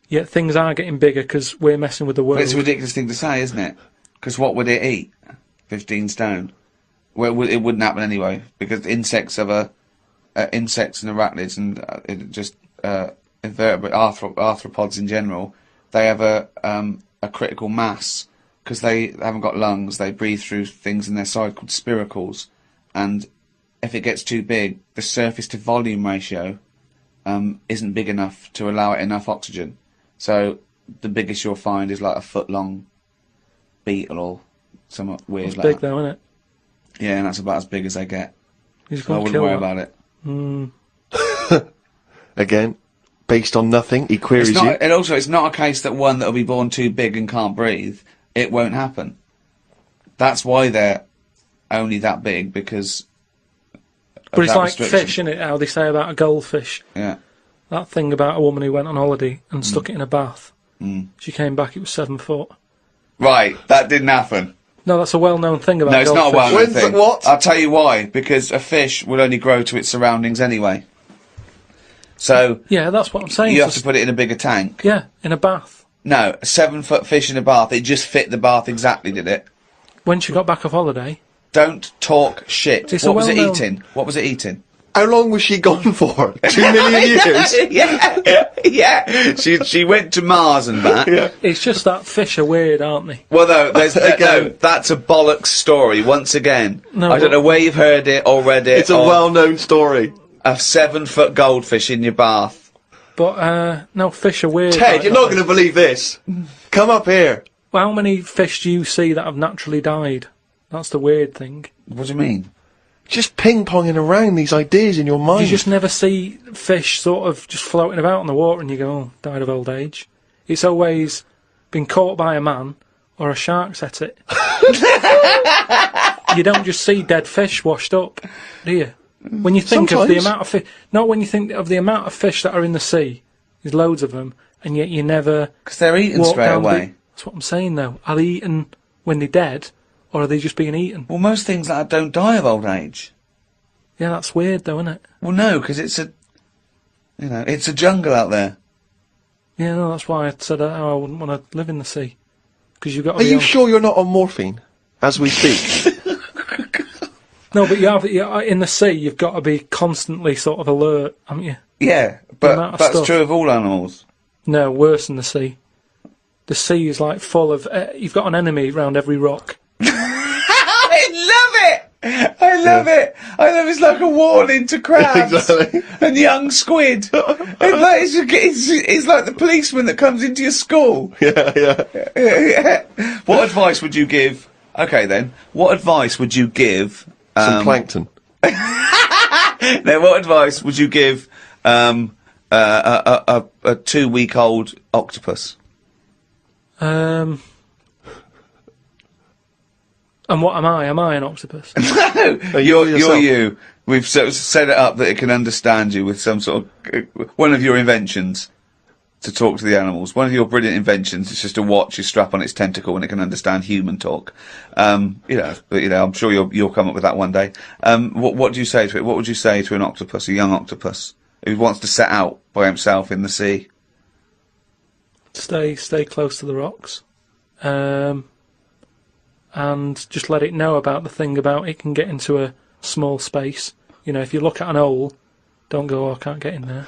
Yet things are getting bigger because we're messing with the world. But it's a ridiculous thing to say, isn't it? Because what would it eat? 15 stone. Well, it wouldn't happen anyway, because insects and arachnids and invertebrate arthropods in general, they have a critical mass because they haven't got lungs. They breathe through things in their side called spiracles, and if it gets too big, the surface to volume ratio isn't big enough to allow it enough oxygen. So the biggest you'll find is like a foot-long beetle or somewhat weird. It's like big that. though, isn't it? Yeah, and that's about as big as they get. So I wouldn't worry about it. Again, based on nothing, he queries you. And also, it's not a case that one that'll be born too big and can't breathe. It won't happen. That's why they're only that big, because. But it's like fish, isn't it? How they say about a goldfish. Yeah. That thing about a woman who went on holiday and stuck it in a bath. She came back, it was 7 foot. Right, that didn't happen. No, that's a well-known thing about No, it's goldfish. not a well-known thing. What? I'll tell you why. Because a fish will only grow to its surroundings anyway. So Yeah, that's what I'm saying. you have to put it in a bigger tank. Yeah, in a bath. No, a 7-foot fish in a bath. It just fit the bath exactly, did it? When she got back off holiday. Don't talk shit. It's What was it well-known- eating? What was it eating? How long was she gone for? 2 million years? Yeah. She went to Mars and back. Yeah. It's just that fish are weird, aren't they? Well, no, there's Again. no, that's a bollocks story. Once again, No, I don't but- know where you've heard it or read it. It's a or well-known story. a 7-foot goldfish in your bath. But, no, fish are weird. Ted, like you're that. not going to believe this. Come up here. Well, how many fish do you see that have naturally died? That's the weird thing. What do you mean? Just ping-ponging around these ideas in your mind. You just never see fish sort of just floating about in the water and you go, oh, died of old age. It's always been caught by a man or a shark's at it. You don't just see dead fish washed up, do you? When you think of the Sometimes. amount of fish... Not when you think of the amount of fish that are in the sea. There's loads of them, and yet you never... Because they're eaten walk straight down away. That's what I'm saying, though. Are they eaten when they're dead, or are they just being eaten? Well, most things like that don't die of old age. Yeah, that's weird, though, isn't it? Well, no, because it's a jungle out there. Yeah, no, that's why I said I wouldn't want to live in the sea. Because you've got to Are be you on- sure you're not on morphine as we speak? No, but in the sea, you've got to be constantly sort of alert, haven't you? Yeah, amount but of that's stuff. true of all animals. No, worse than the sea. The sea is like full of... you've got an enemy around every rock. I love it! I love it! It's like a warning to crabs Exactly. and young squid. It's like the policeman that comes into your school. Yeah. What advice would you give? Okay then, what advice would you give? Some plankton. Now, what advice would you give a 2-week-old octopus? I And what am I? Am I an octopus? No, you're you. We've set it up that it can understand you with some sort of one of your inventions to talk to the animals. One of your brilliant inventions is just a watch you strap on its tentacle and it can understand human talk. I'm sure you'll come up with that one day. What do you say to it? What would you say to an octopus, a young octopus who wants to set out by himself in the sea? Stay close to the rocks, and just let it know about the thing about it can get into a small space. You know, if you look at an hole, don't go, "Oh, I can't get in there,"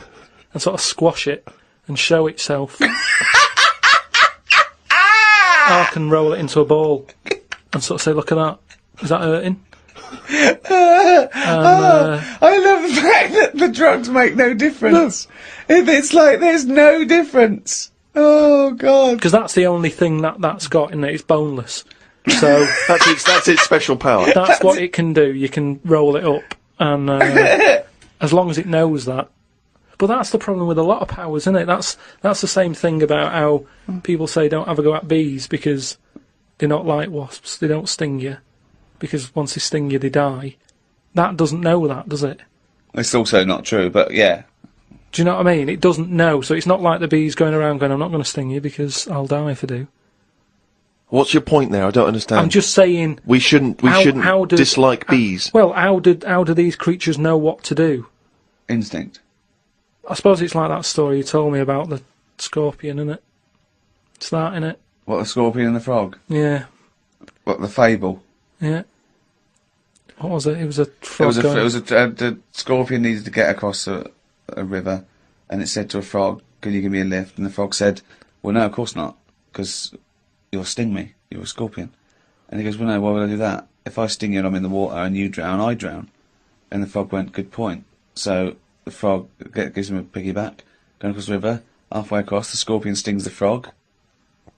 and sort of squash it and show itself. Or I can roll it into a ball and sort of say, "Look at that. Is that hurting?" I love the fact that the drugs make no difference. It's like there's no difference. Oh God! Because that's the only thing that's got in it. It's boneless, so That's its special power. that's what it can do. You can roll it up, and as long as it knows that. But that's the problem with a lot of powers, isn't it? That's the same thing about how people say don't have a go at bees because they're not like wasps. They don't sting you because once they sting you, they die. That doesn't know that, does it? It's also not true, but yeah. Do you know what I mean? It doesn't know, so it's not like the bees going around going, "I'm not going to sting you because I'll die if I do." What's your point there? I don't understand. I'm just saying. We shouldn't dislike bees. Well, how do these creatures know what to do? Instinct. I suppose it's like that story you told me about the scorpion, isn't it? It's that, innit? What, the scorpion and the frog? Yeah. What, the fable? Yeah. What was it? It was a frog. The scorpion needed to get across a river, and it said to a frog, "Can you give me a lift?" And the frog said, "Well, no, of course not, because you'll sting me. You're a scorpion." And he goes, "Well, no, why would I do that? If I sting you and I'm in the water and you drown, I drown." And the frog went, "Good point." So the frog gives him a piggyback, going across the river, halfway across, the scorpion stings the frog,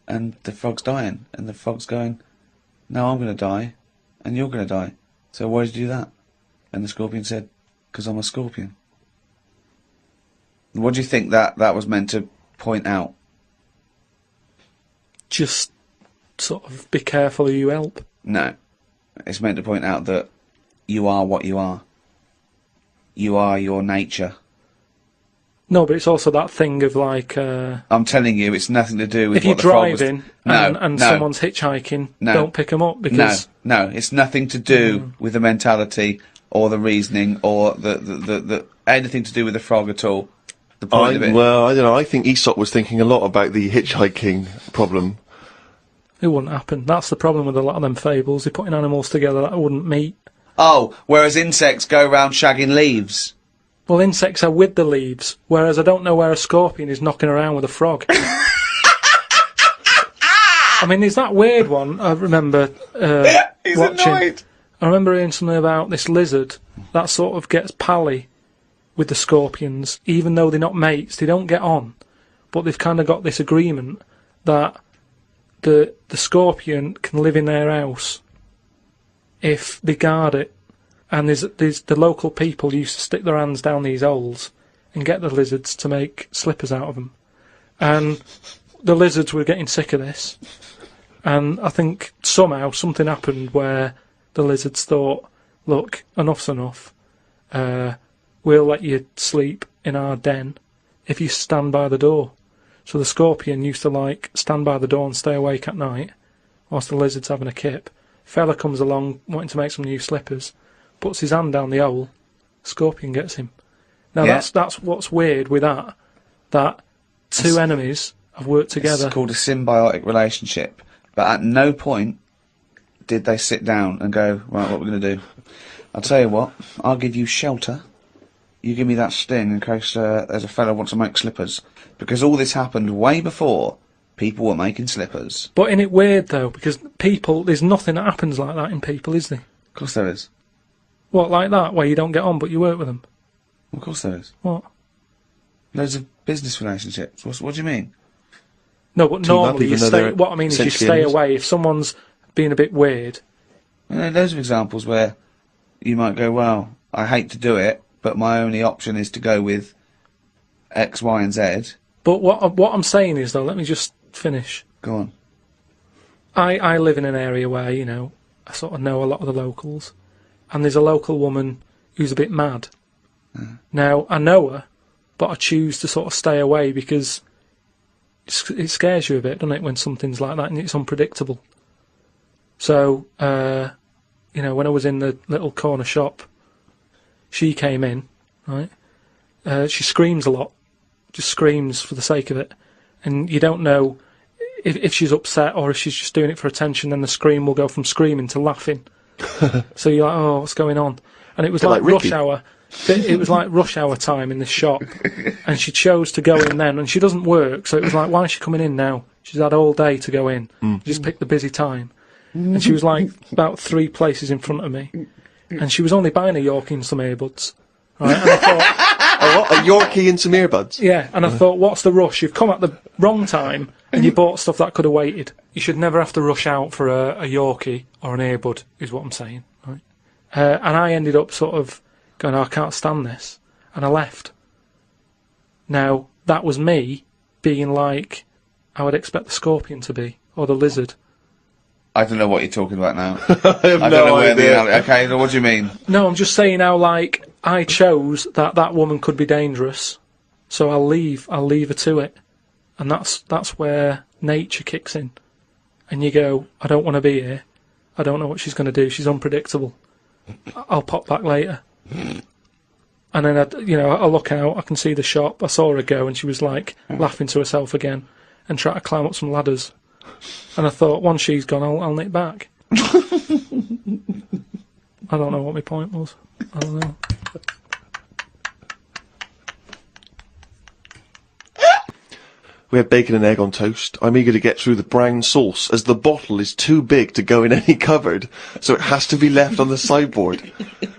and the frog's dying. And the frog's going, "No, I'm going to die, and you're going to die. So why did you do that?" And the scorpion said, "Because I'm a scorpion." What do you think that was meant to point out? Just sort of be careful who you help. No. It's meant to point out that you are what you are. You are your nature. No, but it's also that thing of like... I'm telling you, it's nothing to do with if you're what the frog was... driving and someone's hitchhiking, don't pick them up because... No, it's nothing to do with the mentality or the reasoning or the anything to do with the frog at all. The point of it. Well, I don't know. I think Aesop was thinking a lot about the hitchhiking problem. It wouldn't happen. That's the problem with a lot of them fables. They're putting animals together that wouldn't meet. Oh, whereas insects go around shagging leaves. Well, insects are with the leaves, whereas I don't know where a scorpion is knocking around with a frog. I mean, there's that weird one I remember He's watching. annoyed. I remember hearing something about this lizard that sort of gets pally with the scorpions, even though they're not mates, they don't get on. But they've kind of got this agreement that the scorpion can live in their house if they guard it. And there's the local people used to stick their hands down these holes and get the lizards to make slippers out of them. And the lizards were getting sick of this. And I think somehow something happened where the lizards thought, "Look, enough's enough. We'll let you sleep in our den if you stand by the door." So the scorpion used to stand by the door and stay awake at night whilst the lizard's having a kip. Fella comes along wanting to make some new slippers, puts his hand down the hole, scorpion gets him. Now that's what's weird with that two enemies have worked together. It's called a symbiotic relationship. But at no point did they sit down and go, "Right, what we're going to do? I'll tell you what, I'll give you shelter. You give me that sting in case there's a fella who wants to make slippers." Because all this happened way before people were making slippers. But isn't it weird, though? Because there's nothing that happens like that in people, is there? Of course there is. What, like that, where you don't get on but you work with them? Of course there is. What? Loads of business relationships. What do you mean? No, but normally you stay... What I mean is you stay away. If someone's being a bit weird... There are loads of examples where you might go, "Well, I hate to do it, but my only option is to go with X, Y and Z." But what I'm saying is, though, let me just finish. Go on. I live in an area where, I sort of know a lot of the locals. And there's a local woman who's a bit mad. Now, I know her, but I choose to sort of stay away because it scares you a bit, doesn't it, when something's like that and it's unpredictable. So, you know, when I was in the little corner shop, she came in, right? She screams a lot, just screams for the sake of it. And you don't know if she's upset or if she's just doing it for attention, then the scream will go from screaming to laughing. So you're like, oh, what's going on? And it was like rush hour. It was like rush hour time in this shop. And she chose to go in then, and she doesn't work, so it was like, why is she coming in now? She's had all day to go in. Just picked the busy time. And she was like about 3 places in front of me. And she was only buying a Yorkie and some earbuds. Right? And I thought, A Yorkie and some earbuds? yeah, and I thought, what's the rush? You've come at the wrong time, and you bought stuff that could have waited. You should never have to rush out for a Yorkie or an earbud, is what I'm saying. Right? And I ended up sort of going, oh, I can't stand this. And I left. Now, that was me being like I would expect the scorpion to be, or the lizard. I don't know what you're talking about now. I have I don't know where the okay, what do you mean? No, I'm just saying how, like, I chose that woman could be dangerous, so I'll leave her to it. And that's where nature kicks in. And you go, I don't want to be here. I don't know what she's going to do. She's unpredictable. I'll pop back later. And then, I look out, I can see the shop. I saw her go, and she was, like, laughing to herself again and trying to climb up some ladders. And I thought, once she's gone, I'll nip back. I don't know what my point was. I don't know. We had bacon and egg on toast. I'm eager to get through the brown sauce, as the bottle is too big to go in any cupboard, so it has to be left on the sideboard.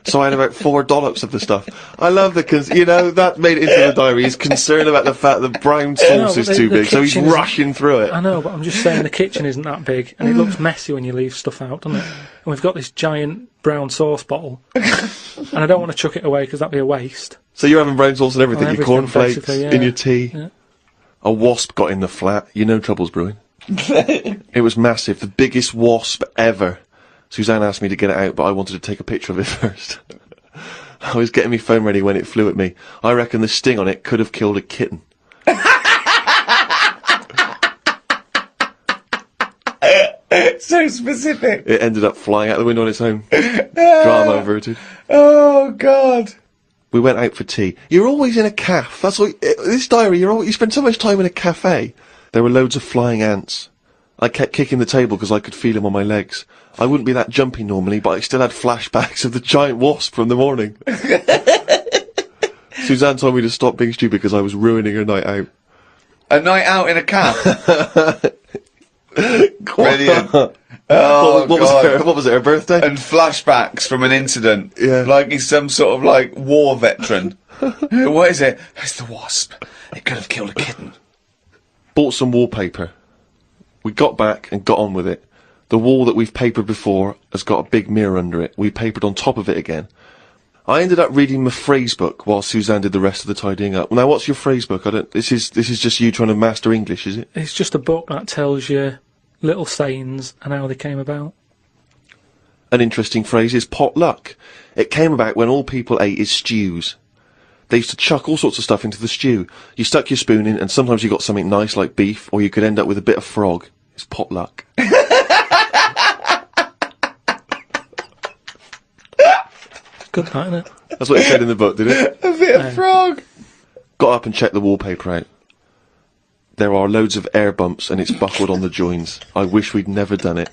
So I had about 4 dollops of the stuff. I love that made it into the diary. He's concerned about the fact that brown sauce is too big, so he's rushing through it. I know, but I'm just saying the kitchen isn't that big, and it looks messy when you leave stuff out, doesn't it? And we've got this giant brown sauce bottle, and I don't want to chuck it away because that'd be a waste. So you're having brown sauce and everything, your cornflakes, basically, yeah. in your tea. Yeah. A wasp got in the flat. You know trouble's brewing. It was massive. The biggest wasp ever. Suzanne asked me to get it out, but I wanted to take a picture of it first. I was getting my phone ready when it flew at me. I reckon the sting on it could have killed a kitten. So specific. It ended up flying out the window on its own. Drama averted. Oh, God. We went out for tea. You're always in a cafe. That's what this diary. You spend so much time in a cafe. There were loads of flying ants. I kept kicking the table because I could feel them on my legs. I wouldn't be that jumpy normally, but I still had flashbacks of the giant wasp from the morning. Suzanne told me to stop being stupid because I was ruining her night out. A night out in a cab. Brilliant. Oh, what was it? Her birthday? And flashbacks from an incident. Yeah. Like he's some sort of, like, war veteran. What is it? It's the wasp. It could have killed a kitten. Bought some wallpaper. We got back and got on with it. The wall that we've papered before has got a big mirror under it. We papered on top of it again. I ended up reading my phrase book while Suzanne did the rest of the tidying up. Now, what's your phrase book? This is just you trying to master English, is it? It's just a book that tells you little sayings and how they came about. An interesting phrase is potluck. It came about when all people ate is stews. They used to chuck all sorts of stuff into the stew. You stuck your spoon in, and sometimes you got something nice like beef, or you could end up with a bit of frog. It's potluck. Good night, isn't it? That's what it said in the book, did it? A bit of frog. Got up and checked the wallpaper out. There are loads of air bumps and it's buckled on the joins. I wish we'd never done it.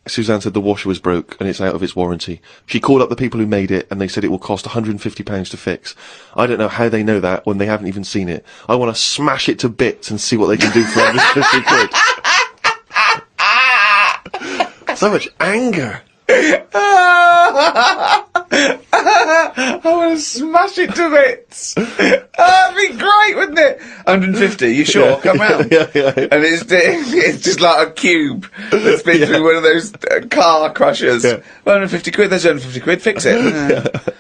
Suzanne said the washer was broke and it's out of its warranty. She called up the people who made it and they said it will cost £150 to fix. I don't know how they know that when they haven't even seen it. I want to smash it to bits and see what they can do for 150 quid. So much anger. I want to smash it to bits. That'd be great, wouldn't it? 150, you sure? Yeah, Come round. yeah. And it's just like a cube that's been through one of those car crushers. Yeah. 150 quid, there's 150 quid, fix it.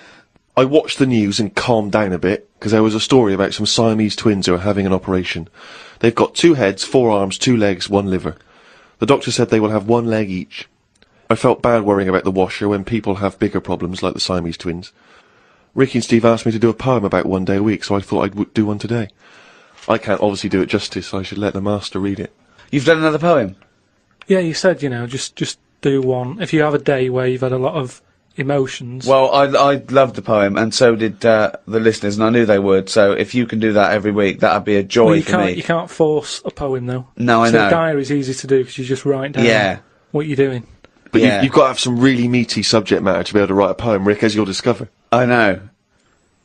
I watched the news and calmed down a bit, because there was a story about some Siamese twins who are having an operation. They've got 2 heads, 4 arms, 2 legs, 1 liver. The doctor said they will have one leg each. I felt bad worrying about the washer when people have bigger problems like the Siamese twins. Ricky and Steve asked me to do a poem about one day a week, so I thought I'd do one today. I can't obviously do it justice, so I should let the master read it. You've done another poem? Yeah, you said, just do one. If you have a day where you've had a lot of emotions. Well, I loved the poem, and so did the listeners, and I knew they would, so if you can do that every week, that'd be a joy for me. You can't force a poem, though. No, I know. So diary's easy to do, because you just write down what you're doing. But Yeah. you've got to have some really meaty subject matter to be able to write a poem, Rick, as you'll discover. I know.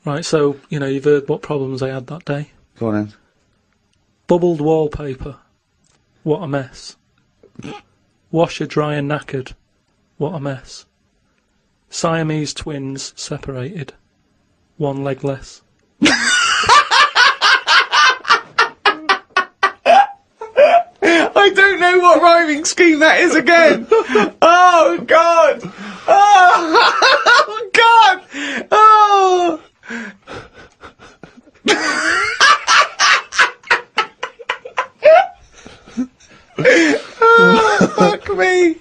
Right, so, you've heard what problems I had that day. Go on then. Bubbled wallpaper. What a mess. Washer dry and knackered. What a mess. Siamese twins separated. One leg less. I don't know what rhyming scheme that is again. Oh, God. Oh, God. Oh. Oh, fuck me.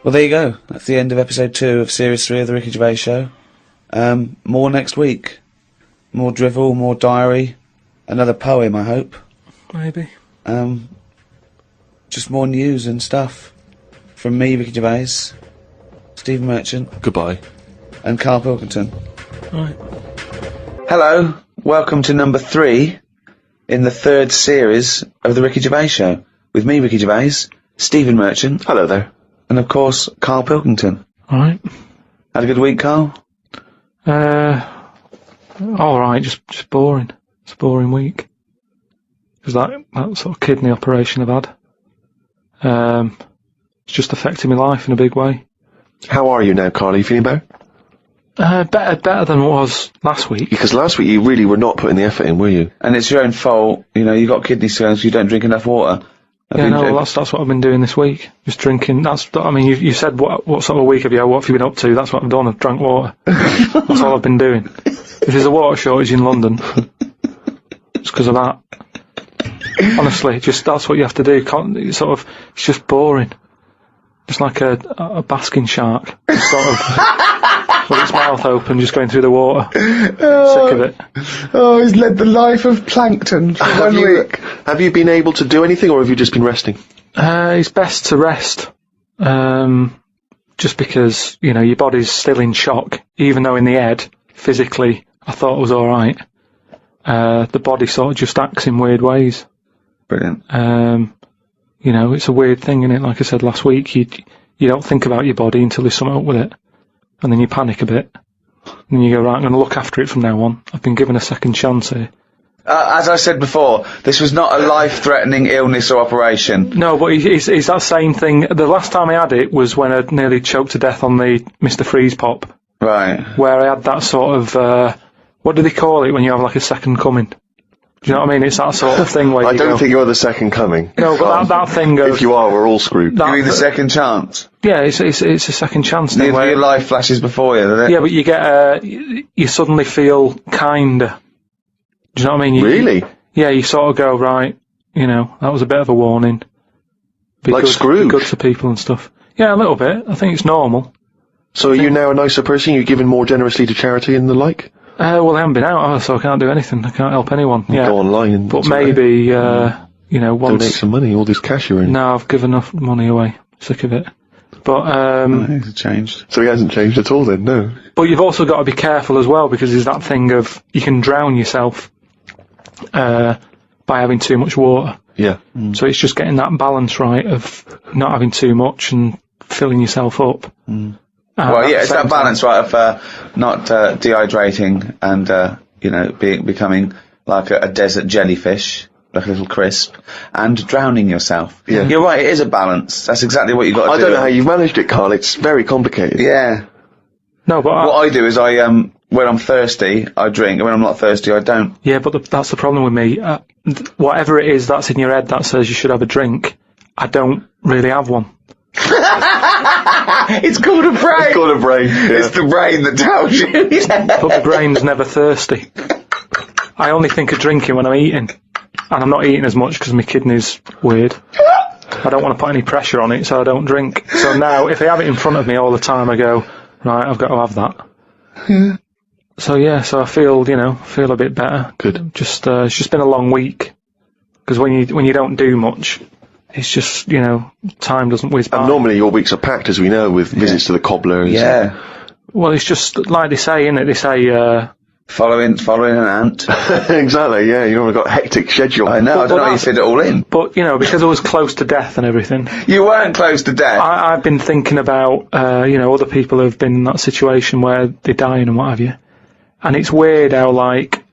Well, there you go. That's the end of episode 2 of series 3 of the Ricky Gervais Show. More next week. More drivel, more diary. Another poem, I hope. Maybe. Just more news and stuff. From me, Ricky Gervais, Stephen Merchant, Goodbye. and Karl Pilkington. Right. Hello, welcome to number 3 in the 3rd series of the Ricky Gervais Show. With me, Ricky Gervais, Stephen Merchant, Hello there. and of course, Karl Pilkington. Alright. Had a good week, Karl? Alright, just boring. It's a boring week. Because that sort of kidney operation I've had, it's just affected my life in a big way. How are you now, Carl? Are you feeling better? Better than it was last week. Because last week you really were not putting the effort in, were you? And it's your own fault, you got kidney stones, you don't drink enough water. That's what I've been doing this week. Just drinking. You said what sort of week have you had? What have you been up to? That's what I've done. I've drank water. That's all I've been doing. If there's a water shortage in London, it's because of that. Honestly, that's what you have to do. It's just boring. Just like a basking shark, just sort of with its mouth open, just going through the water. Sick of it. Oh, he's led the life of plankton for 1 week. Have you been able to do anything, or have you just been resting? It's best to rest. Just because, your body's still in shock, even though in the head, physically, I thought it was alright. The body sort of just acts in weird ways. Brilliant. It's a weird thing, isn't it? Like I said last week, you don't think about your body until there's something up with it. And then you panic a bit. And then you go, right, I'm going to look after it from now on. I've been given a second chance here. As I said before, this was not a life-threatening illness or operation. No, but it's that same thing. The last time I had it was when I nearly choked to death on the Mr. Freeze Pop. Right. Where I had that sort of, what do they call it when you have like a second coming? Do you know what I mean? It's that sort of thing where I don't think you're the second coming. No, but that thing of... If you are, we're all screwed. You mean the second chance? Yeah, it's a second chance thing. Your life flashes before you, doesn't it? Yeah, but you get, you suddenly feel kinder. Do you know what I mean? Really? Yeah, you sort of go, right, that was a bit of a warning. Like Scrooge? Be good to people and stuff. Yeah, a little bit. I think it's normal. So are you now a nicer person? You're giving more generously to charity and the like? Well, I haven't been out, so I can't do anything. I can't help anyone. Yeah. Go online and... But maybe, once... Donate some money, all this cash you're in. No, I've given enough money away. Sick of it. But, It's changed. So he hasn't changed at all then, no? But you've also got to be careful as well, because there's that thing of, you can drown yourself, by having too much water. Yeah. So it's just getting that balance right of not having too much and filling yourself up. Well, yeah, it's that balance, right, of not dehydrating and, becoming like a desert jellyfish, like a little crisp, and drowning yourself. Yeah. You're right, it is a balance. That's exactly what you've got to do. I don't know how you've managed it, Carl. It's very complicated. Yeah. No, but What I do is when I'm thirsty, I drink, and when I'm not thirsty, I don't. Yeah, but that's the problem with me. Whatever it is that's in your head that says you should have a drink, I don't really have one. It's called a brain. It's called a brain. Yeah. It's the brain that tells you. But the brain's never thirsty. I only think of drinking when I'm eating. And I'm not eating as much because my kidney's weird. I don't want to put any pressure on it, so I don't drink. So now, if they have it in front of me all the time, I go, right, I've got to have that. So I feel a bit better. Good. Just it's just been a long week, because when you don't do much, it's just time doesn't whiz by. And normally your weeks are packed, as we know, with visits to the cobbler. And Yeah. Well, it's just like they say, innit? They say Following an ant. exactly. Yeah, you've got a hectic schedule. I know. I don't know how you fit it all in. But because I was close to death and everything, You weren't close to death. I've been thinking about other people who've been in that situation where they're dying and what have you. And it's weird how, like,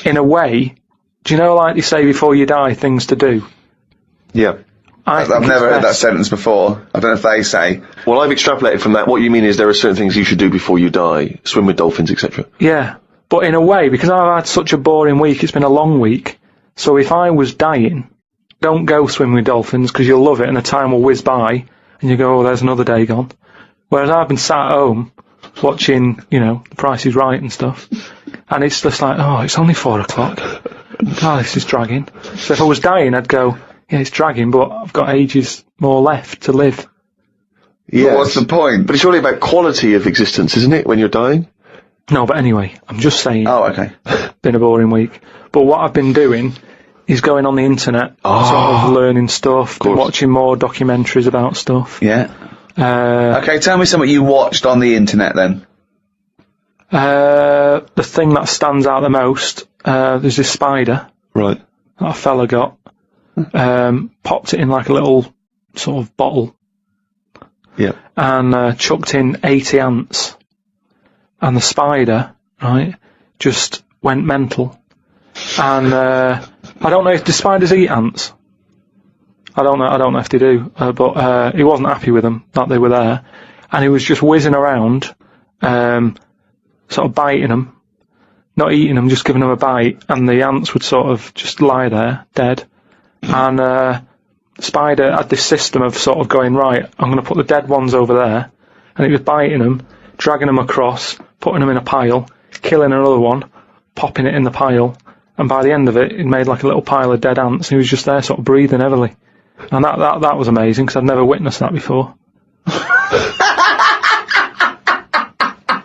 in a way, do you know, like they say before you die, things to do? Yeah. I've never heard that sentence before. I don't know if they say. Well, I've extrapolated from that. What you mean is there are certain things you should do before you die. Swim with dolphins, etc. Yeah. But in a way, because I've had such a boring week, it's been a long week. So if I was dying, don't go swim with dolphins, because you'll love it and the time will whiz by and you go, oh, there's another day gone. Whereas I've been sat at home watching, The Price is Right and stuff, and it's just like, oh, it's only 4 o'clock. Oh, this is dragging. So if I was dying, I'd go, yeah, it's dragging, but I've got ages more left to live. Yeah. But what's the point? But it's really about quality of existence, isn't it, when you're dying? No, but anyway, I'm just saying. Oh, okay. Been a boring week. But what I've been doing is going on the internet, sort of learning stuff, watching more documentaries about stuff. Yeah. Okay, tell me something you watched on the internet then. The thing that stands out the most, there's this spider Right. that a fella got, popped it in like a little sort of bottle, Yeah. and chucked in 80 ants. And the spider, right, just went mental. And I don't know if the spiders eat ants. I don't know if they do, but he wasn't happy with them, that they were there. And he was just whizzing around, sort of biting them, not eating them, just giving them a bite, and the ants would sort of just lie there, dead. And the spider had this system of sort of going, right, I'm going to put the dead ones over there, and he was biting them, dragging them across, putting them in a pile, killing another one, popping it in the pile, and by the end of it, it made like a little pile of dead ants, and he was just there sort of breathing heavily. And that was amazing, because I'd never witnessed that before.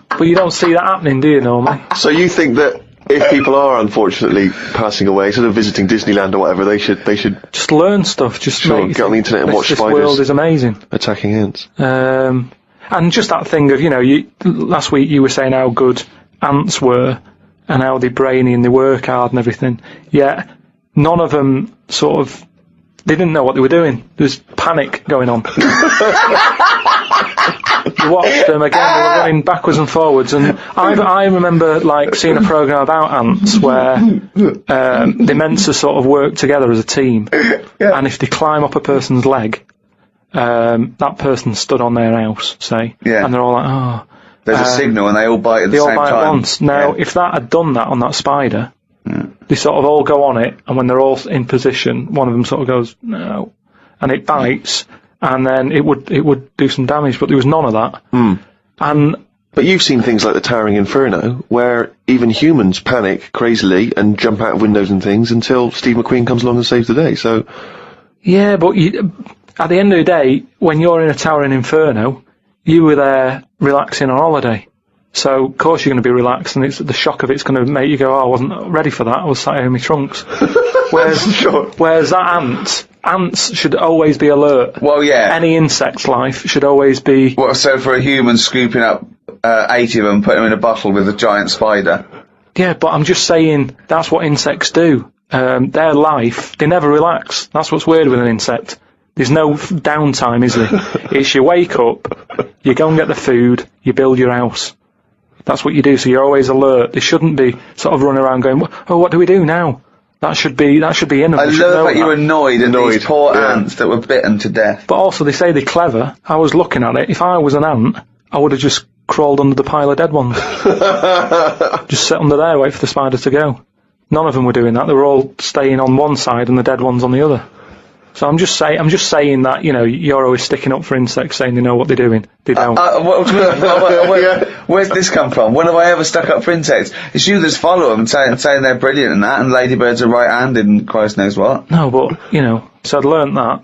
But you don't see that happening, do you, normally? So you think that if people are unfortunately passing away, sort of visiting Disneyland or whatever, they should just learn stuff, just sure, make you get on the think, internet and watch this spiders world is amazing. attacking ants. And just that thing of, last week you were saying how good ants were and how they're brainy and they work hard and everything. Yet none of them they didn't know what they were doing. There was panic going on. You watched them again, they were running backwards and forwards, and I remember like seeing a programme about ants where they're meant to sort of work together as a team, and if they climb up a person's leg, that person stood on their house, say, and they're all like, oh. There's a signal and they all bite at the same time. same They all bite time. at once. Now, if that had done that on that spider, they sort of all go on it, and when they're all in position, one of them sort of goes, no, and it bites, and then it would do some damage, but there was none of that. But you've seen things like the Towering Inferno, where even humans panic crazily and jump out of windows and things until Steve McQueen comes along and saves the day, so... Yeah, but at the end of the day, when you're in a Towering Inferno, you were there relaxing on holiday. So, of course you're going to be relaxed, and the shock of it's going to make you go, oh, I wasn't ready for that, I was sat here in my trunks. Whereas that ants should always be alert. Well, yeah. Any insect's life should always be... Well, so for a human scooping up 80 of them, putting them in a bottle with a giant spider. Yeah, but I'm just saying, that's what insects do. Their life, they never relax. That's what's weird with an insect. There's no downtime, is there? It's you wake up, you go and get the food, you build your house. That's what you do, so you're always alert. They shouldn't be sort of running around going, oh, what do we do now? That should be in them. I love that you're annoyed at these poor ants that were bitten to death. But also, they say they're clever. I was looking at it. If I was an ant, I would have just crawled under the pile of dead ones. Just sit under there, wait for the spider to go. None of them were doing that. They were all staying on one side and the dead ones on the other. So I'm just saying that, you're always sticking up for insects, saying they know what they're doing. They don't. Where's this come from? When have I ever stuck up for insects? It's you that's follow them saying they're brilliant and that, and ladybirds are right-handed and Christ knows what. No, but, so I'd learnt that.